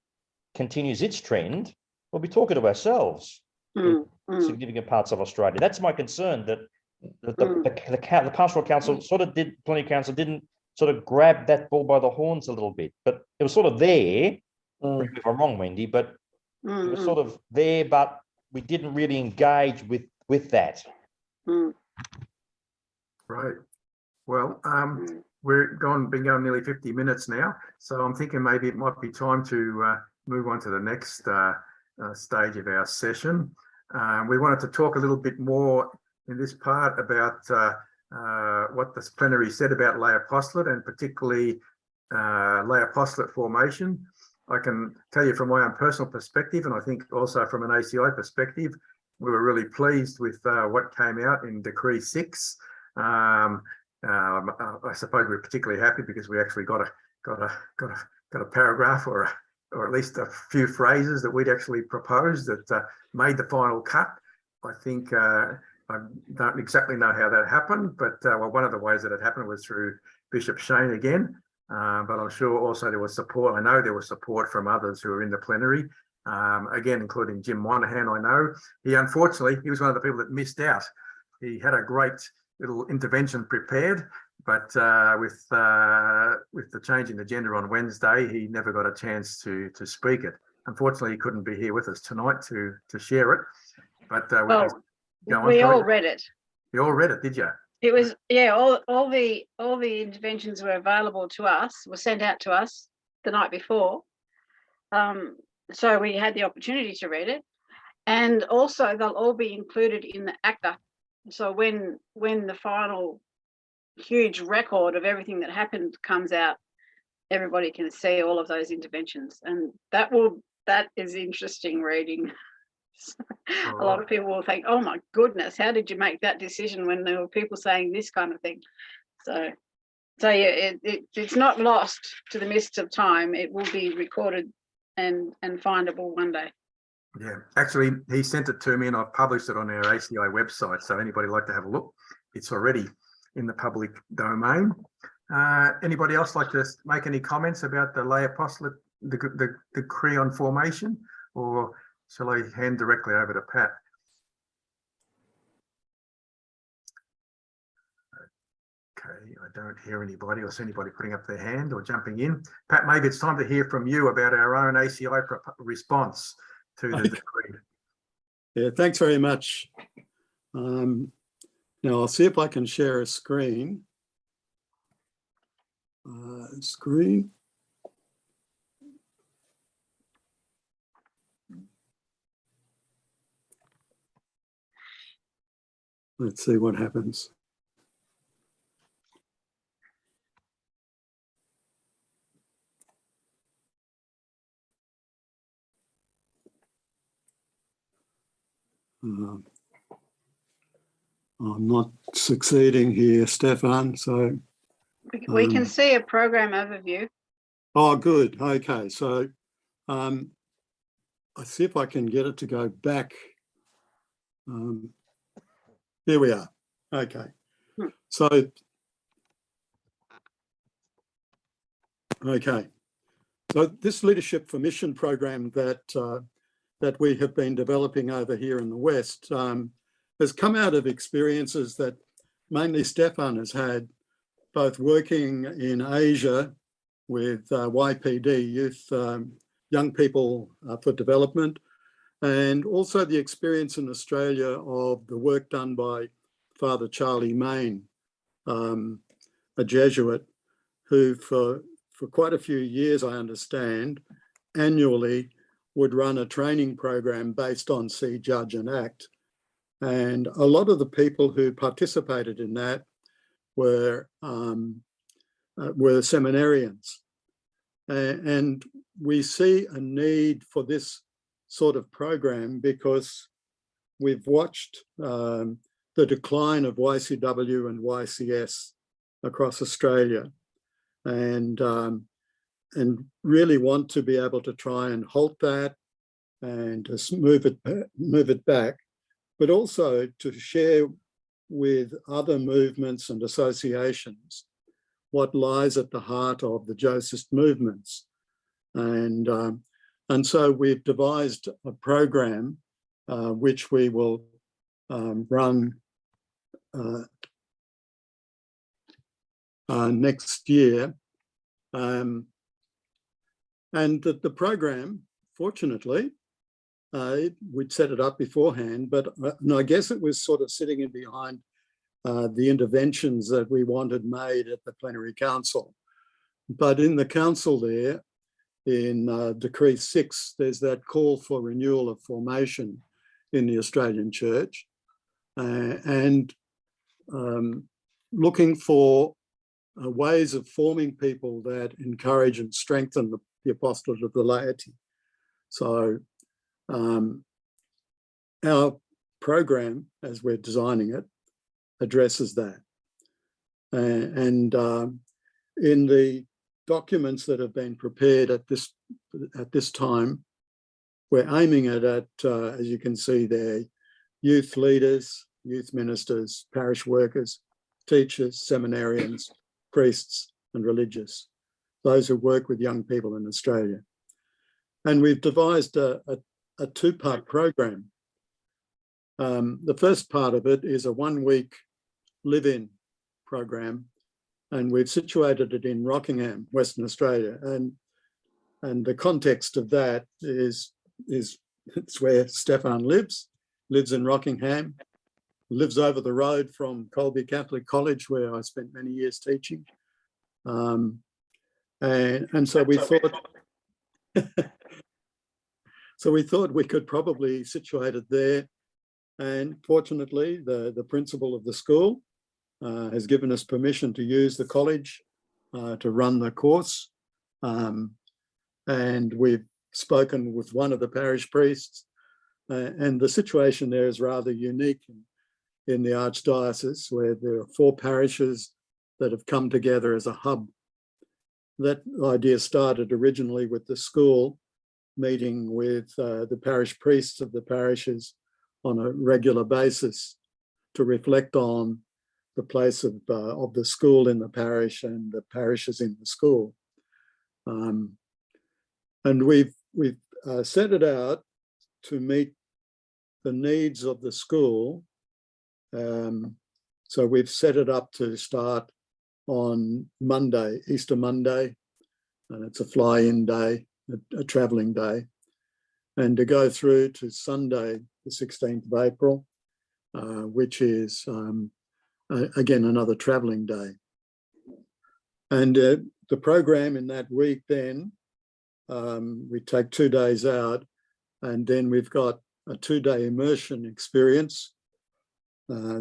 continues its trend, we'll be talking to ourselves in significant parts of Australia. That's my concern, that the pastoral council plenary council didn't sort of grab that bull by the horns a little bit, but it was sort of there. Correct me if I'm wrong, Wendy, but it was sort of there, but we didn't really engage with that.
Right. Well, we've been going nearly 50 minutes now, so I'm thinking maybe it might be time to move on to the next stage of our session. We wanted to talk a little bit more in this part about what this plenary said about lay apostolate, and particularly lay apostolate formation. I can tell you from my own personal perspective, and I think also from an ACI perspective, we were really pleased with what came out in Decree 6. I suppose we're particularly happy because we actually got a got a paragraph or at least a few phrases that we'd actually proposed that made the final cut. I think I don't exactly know how that happened, but well, one of the ways that it happened was through Bishop Shane again. But I'm sure also there was support. I know there was support from others who were in the plenary, again, including Jim Monahan. I know he was one of the people that missed out. He had a great little intervention prepared, but with the change in agenda on Wednesday, he never got a chance to speak it. Unfortunately, he couldn't be here with us tonight to share it. But
we all read it.
You all read it, did you?
It was, yeah, all the interventions were available to us, were sent out to us the night before. So we had the opportunity to read it, and also they'll all be included in the ACTA. So when the final huge record of everything that happened comes out, everybody can see all of those interventions, and that is interesting reading. A lot of people will think, oh my goodness, how did you make that decision when there were people saying this kind of thing? So yeah, it's not lost to the mist of time. It will be recorded and findable one day.
Yeah, actually, he sent it to me and I've published it on our ACI website. So anybody like to have a look, it's already in the public domain. Anybody else like to make any comments about the lay apostolate, the decree on formation, or shall I hand directly over to Pat? Okay, I don't hear anybody or see anybody putting up their hand or jumping in. Pat, maybe it's time to hear from you about our own ACI response to the decree.
Yeah, thanks very much. Now I'll see if I can share a screen. Let's see what happens. I'm not succeeding here, Stefan, so.
We can see a program overview.
Oh, good. Okay, so I see if I can get it to go back. Here we are. Okay. So, okay. So this Leadership for Mission program that we have been developing over here in the West has come out of experiences that mainly Stefan has had, both working in Asia with YPD, Youth Young People for Development, and also the experience in Australia of the work done by Father Charlie Main, a Jesuit, who for quite a few years, I understand, annually would run a training program based on See, Judge and Act. And a lot of the people who participated in that were seminarians. And we see a need for this sort of program because we've watched the decline of YCW and YCS across Australia, and really want to be able to try and halt that and just move it back, but also to share with other movements and associations what lies at the heart of the Josist movements. And so we've devised a program which we will run next year. And the program, fortunately, we'd set it up beforehand, but I guess it was sort of sitting in behind the interventions that we wanted made at the plenary council. But in the council there, in Decree 6, there's that call for renewal of formation in the Australian Church, and looking for ways of forming people that encourage and strengthen the apostolate of the laity. So our program, as we're designing it, addresses that. And in the documents that have been prepared at this time, we're aiming at as you can see there, youth leaders, youth ministers, parish workers, teachers, seminarians, priests, and religious, those who work with young people in Australia. And we've devised a two-part program. The first part of it is a one-week live-in program, and we've situated it in Rockingham, Western Australia. And the context of that is it's where Stefan lives in Rockingham, lives over the road from Colby Catholic College, where I spent many years teaching. And so we thought, we thought we could probably situate it there. And fortunately, the principal of the school has given us permission to use the college to run the course. And we've spoken with one of the parish priests, and the situation there is rather unique in the Archdiocese, where there are 4 parishes that have come together as a hub. That idea started originally with the school meeting with the parish priests of the parishes on a regular basis to reflect on the place of the school in the parish and the parishes in the school. And we've set it out to meet the needs of the school. So we've set it up to start on Monday, Easter Monday, and it's a fly-in day, a travelling day, and to go through to Sunday, the 16th of April, which is, again, another travelling day. And the program in that week then, we take 2 days out, and then we've got a 2-day immersion experience,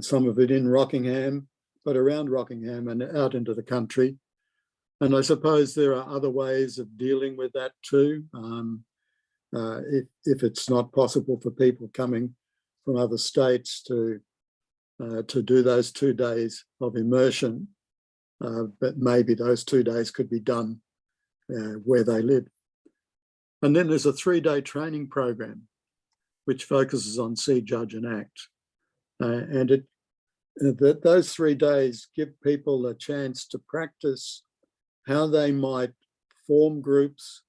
some of it in Rockingham, but around Rockingham and out into the country. And I suppose there are other ways of dealing with that too. If it's not possible for people coming from other states to do those 2 days of immersion, but maybe those 2 days could be done where they live. And then there's a 3-day training program, which focuses on see, judge, and act. And those 3 days give people a chance to practice how they might form groups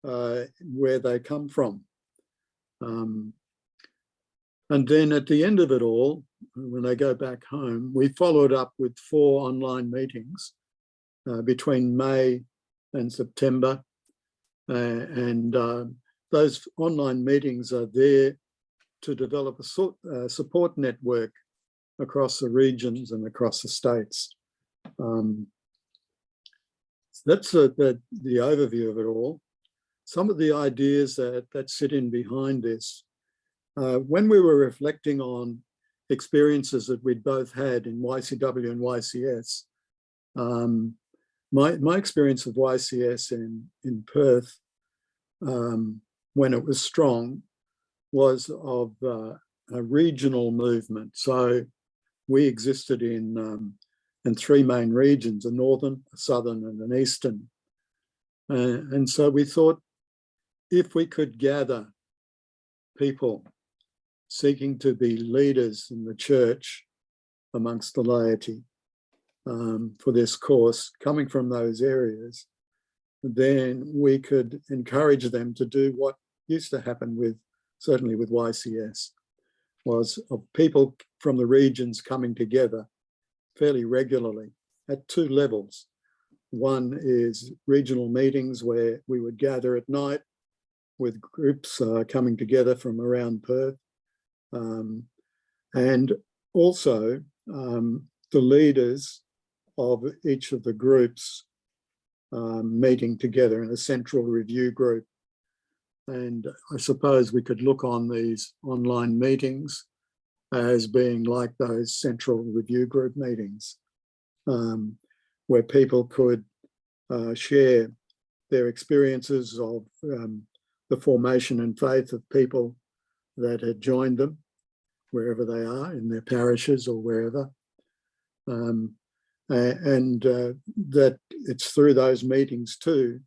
where they come from. And then at the end of it all, when they go back home, we followed up with 4 online meetings between May and September. And those online meetings are there to develop a support network across the regions and across the states. That's the overview of it all. Some of the ideas that sit in behind this, when we were reflecting on experiences that we'd both had in YCW and YCS, my experience of YCS in Perth, when it was strong, was of a regional movement. So we existed in 3 main regions, a northern, a southern, and an eastern. And so we thought, if we could gather people seeking to be leaders in the church amongst the laity for this course, coming from those areas, then we could encourage them to do what used to happen certainly with YCS, was of people from the regions coming together fairly regularly at 2 levels. One is regional meetings where we would gather at night with groups coming together from around Perth. And also the leaders of each of the groups meeting together in a central review group. And I suppose we could look on these online meetings as being like those central review group meetings, where people could share their experiences of the formation and faith of people that had joined them, wherever they are, in their parishes or wherever. And and that it's through those meetings too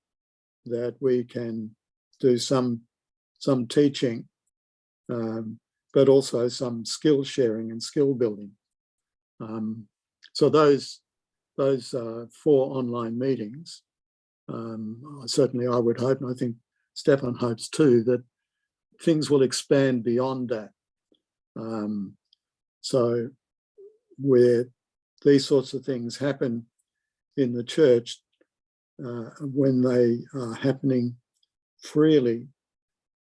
that we can do some teaching, but also some skill sharing and skill building. So those 4 online meetings, certainly I would hope, and I think Stefan hopes too, that things will expand beyond that. So where these sorts of things happen in the church, when they are happening freely,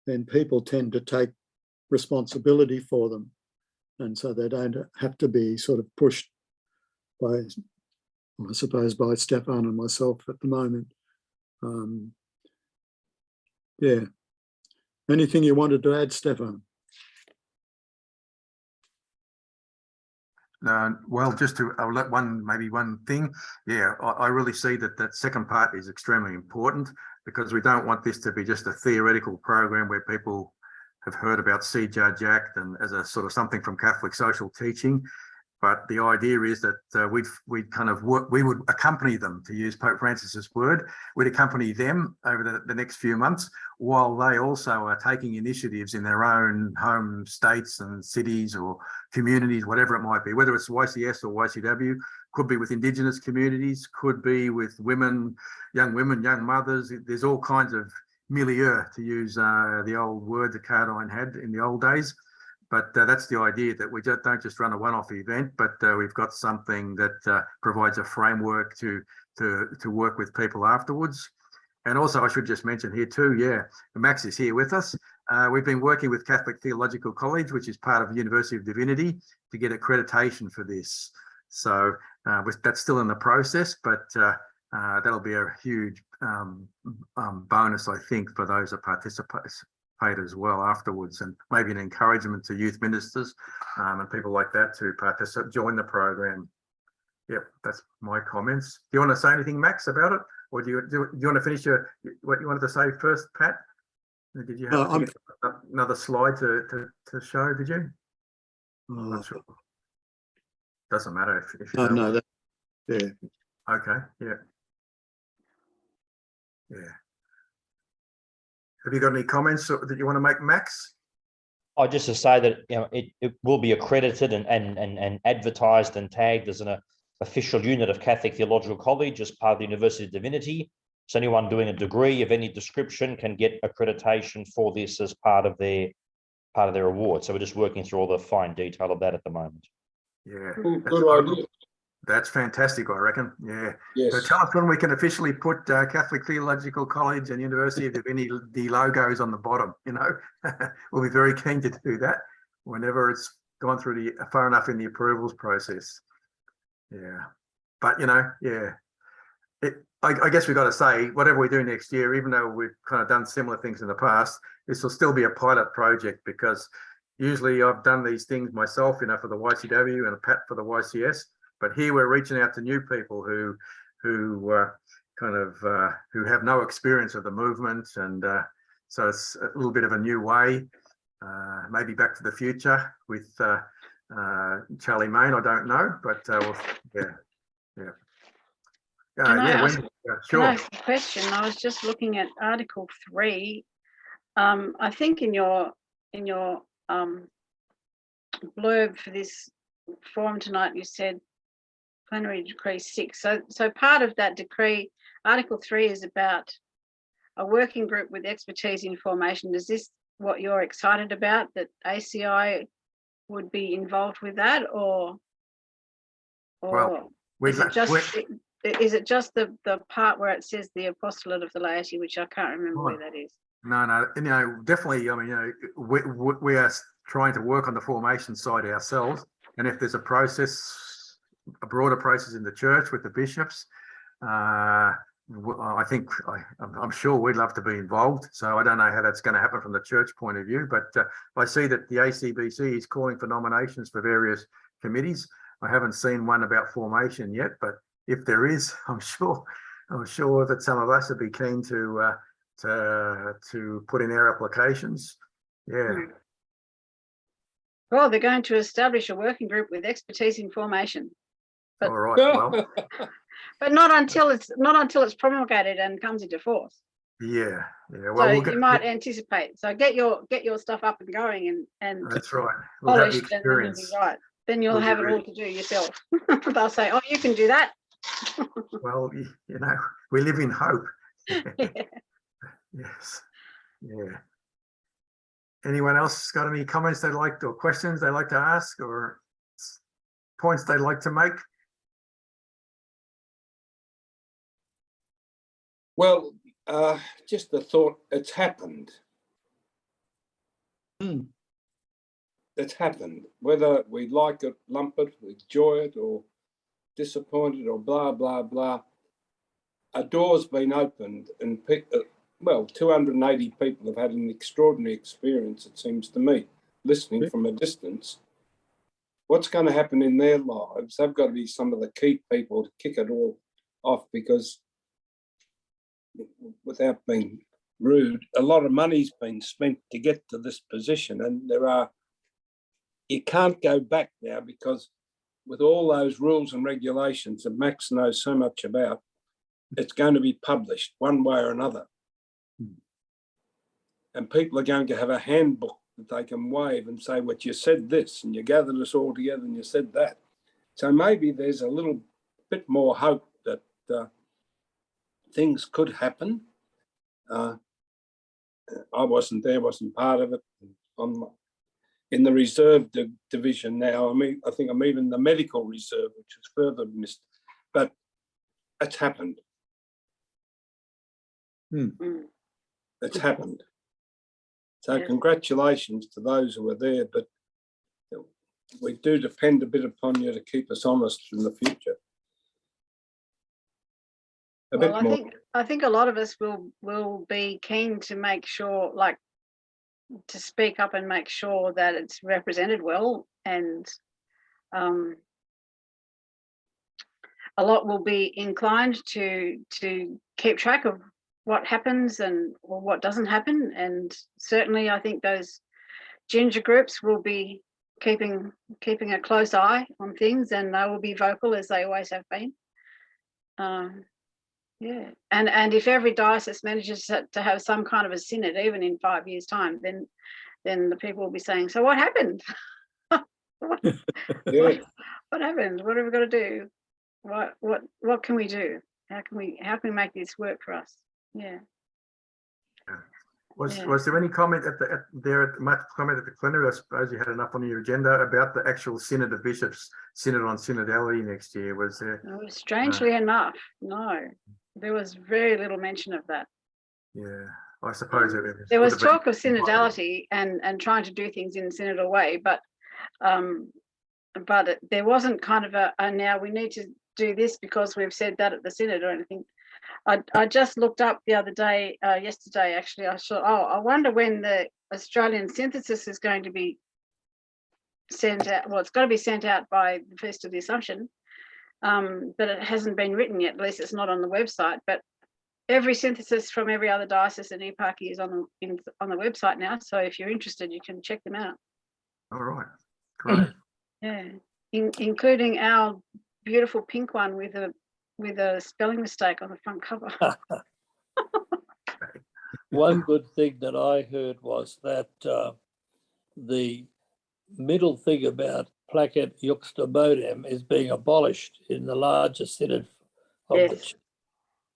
then people tend to take responsibility for them. And so they don't have to be sort of pushed by, I suppose, by Stefan and myself at the moment. Yeah. Anything you wanted to add, Stefan?
Well, just to maybe one thing. Yeah, I really see that second part is extremely important, because we don't want this to be just a theoretical program where people have heard about See Judge Act and as a sort of something from Catholic social teaching. But the idea is that we would accompany them, to use Pope Francis's word. We'd accompany them over the next few months, while they also are taking initiatives in their own home states and cities or communities, whatever it might be, whether it's YCS or YCW, could be with Indigenous communities, could be with women, young mothers. There's all kinds of milieu, to use the old word that Cardijn had in the old days. But that's the idea, that we don't just run a one-off event, but we've got something that provides a framework to work with people afterwards. And also, I should just mention here too, yeah, Max is here with us. We've been working with Catholic Theological College, which is part of the University of Divinity, to get accreditation for this. So that's still in the process, but that'll be a huge bonus, I think, for those that participate as well afterwards, and maybe an encouragement to youth ministers and people like that to join the program. Yep, that's my comments. Do you want to say anything, Max, about it, or do you want to finish what you wanted to say first, Pat? Did you have another slide to show? Did you? I'm not sure. Doesn't matter if you don't.
Yeah.
Okay. Yeah. Have you got any comments that you want to make, Max?
Just to say that it will be accredited and advertised and tagged as an official unit of Catholic Theological College as part of the University of Divinity. So anyone doing a degree of any description can get accreditation for this as part of their award. So we're just working through all the fine detail of that at the moment.
Yeah,
Good idea.
That's fantastic, I reckon. Yeah.
Yes.
So tell us when we can officially put Catholic Theological College and University of Divinity logos on the bottom. We'll be very keen to do that whenever it's gone through far enough in the approvals process. Yeah, but yeah. I guess we've got to say, whatever we do next year, even though we've kind of done similar things in the past, this will still be a pilot project, because usually I've done these things myself, for the YCW and a Pat for the YCS. But here we're reaching out to new people who have no experience of the movement, and so it's a little bit of a new way. Maybe Back to the Future with Charlie Main, I don't know, but yeah.
Can I ask
Sure.
a question? I was just looking at Article 3. I think in your blurb for this forum tonight, you said Plenary Decree 6. So part of that decree, Article 3, is about a working group with expertise in formation. Is this what you're excited about, that ACI would be involved with that, or
Well,
is it just the part where it says the Apostolate of the Laity, which I can't remember where that is?
No, definitely. I mean, we are trying to work on the formation side ourselves, and if there's a broader process in the church with the bishops, I'm sure we'd love to be involved. So I don't know how that's going to happen from the church point of view, but I see that the ACBC is calling for nominations for various committees. I haven't seen one about formation yet, but if there is, I'm sure that some of us would be keen to put in our applications. Yeah.
Well, they're going to establish a working group with expertise in formation. But-
All right, well,
but not until it's promulgated and comes into force.
yeah. Well,
So
we'll
you might anticipate. So get your stuff up and going and
that's right. We'll have the
polished, and then you'll be
experience.
right. Then you'll
We'll be
have it all
ready.
to do yourself. They'll say, "Oh, you can do that."
Well, you know, we live in hope.
Yeah.
Yes. Yeah. Anyone else got any comments they'd like to, or questions they'd like to ask, or points they'd like to make?
Well, just the thought, it's happened.
Hmm.
It's happened, whether we like it, lump it, enjoy it, or disappointed, or blah, blah, blah. A door's been opened, and well, 280 people have had an extraordinary experience, it seems to me, listening from a distance. What's going to happen in their lives? They've got to be some of the key people to kick it all off, because without being rude, a lot of money's been spent to get to this position, and you can't go back now, because with all those rules and regulations that Max knows so much about, it's going to be published one way or another. And people are going to have a handbook that they can wave and say, "What you said this, and you gathered us all together and you said that." So maybe there's a little bit more hope that things could happen. I wasn't there, wasn't part of it. I'm in the reserve division now. I think I'm even in the medical reserve, which is further missed. But it's happened. It's happened. So
Yes.
congratulations to those who were there, but we do depend a bit upon you to keep us honest in the future.
Well, I think a lot of us will be keen to make sure, like, to speak up and make sure that it's represented well, and a lot will be inclined to keep track of what happens and or what doesn't happen. And certainly I think those ginger groups will be keeping a close eye on things, and they will be vocal as they always have been. Yeah, and if every diocese manages to have some kind of a synod, even in 5 years' time, then the people will be saying, "So what happened? what happened? What have we got to do? What can we do? How can we make this work for us?" Yeah.
Was there any comment much comment at the plenary? I suppose you had enough on your agenda about the actual Synod of Bishops, Synod on Synodality next year. Was there?
No, strangely enough, no. There was very little mention of that.
Yeah, I suppose
there was talk of synodality and trying to do things in a synodal way, but there wasn't kind of a now we need to do this because we've said that at the synod or anything. I just looked up the other day, yesterday actually. I thought, I wonder when the Australian synthesis is going to be sent out. Well, it's got to be sent out by the Feast of the Assumption. But it hasn't been written yet, at least it's not on the website. But every synthesis from every other diocese and eparchy is on the website now. So if you're interested, you can check them out.
All right, great.
Yeah, including our beautiful pink one with a spelling mistake on the front cover.
One good thing that I heard was that the middle thing about placet juxta modem is being abolished in the larger synod of the church,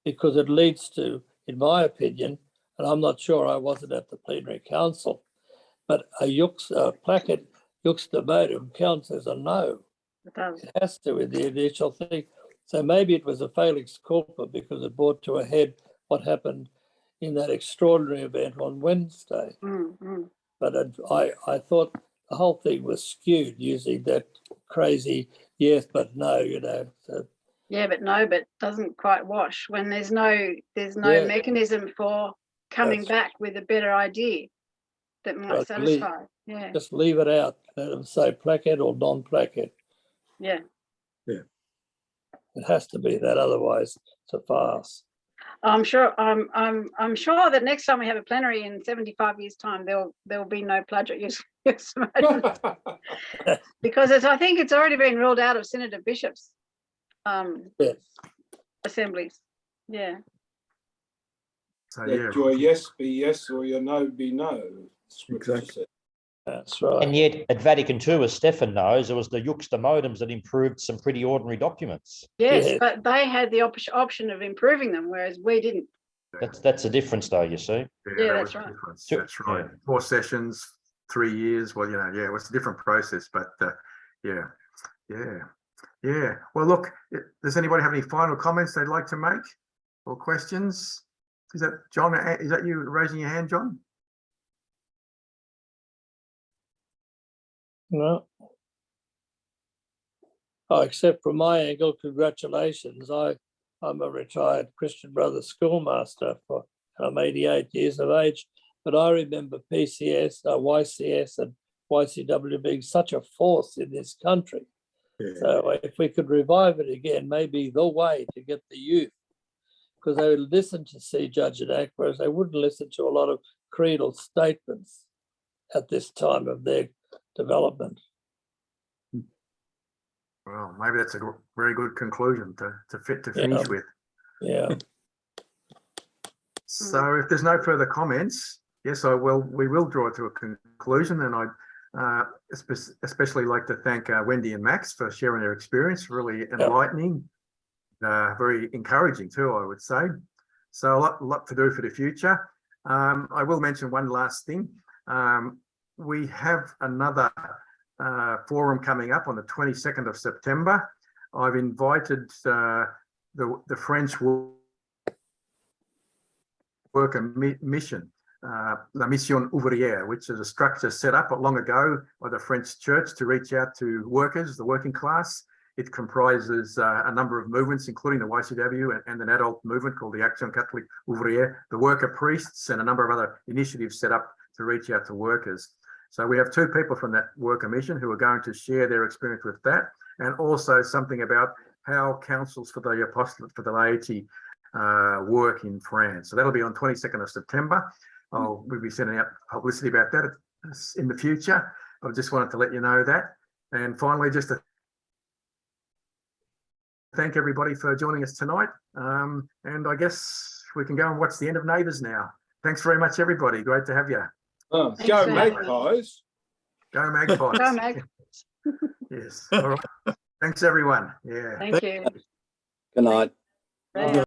because it leads to, in my opinion, and I'm not sure, I wasn't at the plenary council, but a placet juxta modem counts as a no. It has to in the initial thing. So maybe it was a felix culpa because it brought to a head what happened in that extraordinary event on Wednesday. But I thought the whole thing was skewed using that crazy yes but no, So.
Yeah, but no, but doesn't quite wash when there's no mechanism for coming back with a better idea that might satisfy.
Just leave it out. Let them say placet or non-placet.
Yeah.
It has to be that, otherwise it's a farce.
I'm sure that next time we have a plenary in 75 years' time, there will be no plagiate use because I think it's already been ruled out of Synod of Bishops.
Yes.
assemblies. Yeah.
So
Let
yeah,
your yes be yes or your no be no. Scripture
Exactly.
said.
That's right.
And yet at Vatican II, as Stefan knows, it was the Yuxta modems that improved some pretty ordinary documents.
Yes,
Yes.
but they had the option of improving them, whereas we didn't.
That's the difference though, you see.
Yeah,
that
that's
was the
right.
difference.
Sure.
That's right.
Yeah.
4 sessions, 3 years. Well, it was a different process, but yeah. Well, look, does anybody have any final comments they'd like to make or questions? Is that John? Is that you raising your hand, John?
No. Oh, except from my angle, congratulations. I'm a retired Christian Brother schoolmaster I'm 88 years of age, but I remember PCS, YCS and YCW being such a force in this country.
Yeah.
So if we could revive it again, maybe the way to get the youth, because they would listen to C. Judge and Act, whereas they wouldn't listen to a lot of creedal statements at this time of their development.
Well, maybe that's a very good conclusion to
Yeah.
finish with.
Yeah.
So if there's no further comments, yes, we will draw to a conclusion, and I'd especially like to thank Wendy and Max for sharing their experience, really enlightening, very encouraging too, I would say. So a lot to do for the future. I will mention one last thing. We have another forum coming up on the 22nd of September. I've invited the French worker mission, La Mission Ouvrière, which is a structure set up long ago by the French church to reach out to workers, the working class. It comprises a number of movements, including the YCW and an adult movement called the Action Catholique Ouvrière, the worker priests, and a number of other initiatives set up to reach out to workers. So we have 2 people from that worker mission who are going to share their experience with that, and also something about how councils for the apostolate, for the laity, work in France. So that'll be on 22nd of September. We'll be sending out publicity about that in the future. I just wanted to let you know that. And finally, just to thank everybody for joining us tonight. And I guess we can go and watch the end of Neighbours now. Thanks very much, everybody. Great to have you.
Oh,
Thanks
go
for having me.
Magpies.
Go Magpies.
Go, Meg.
Yes. All right. Thanks, everyone. Yeah.
Thank you.
Good night.
Yeah.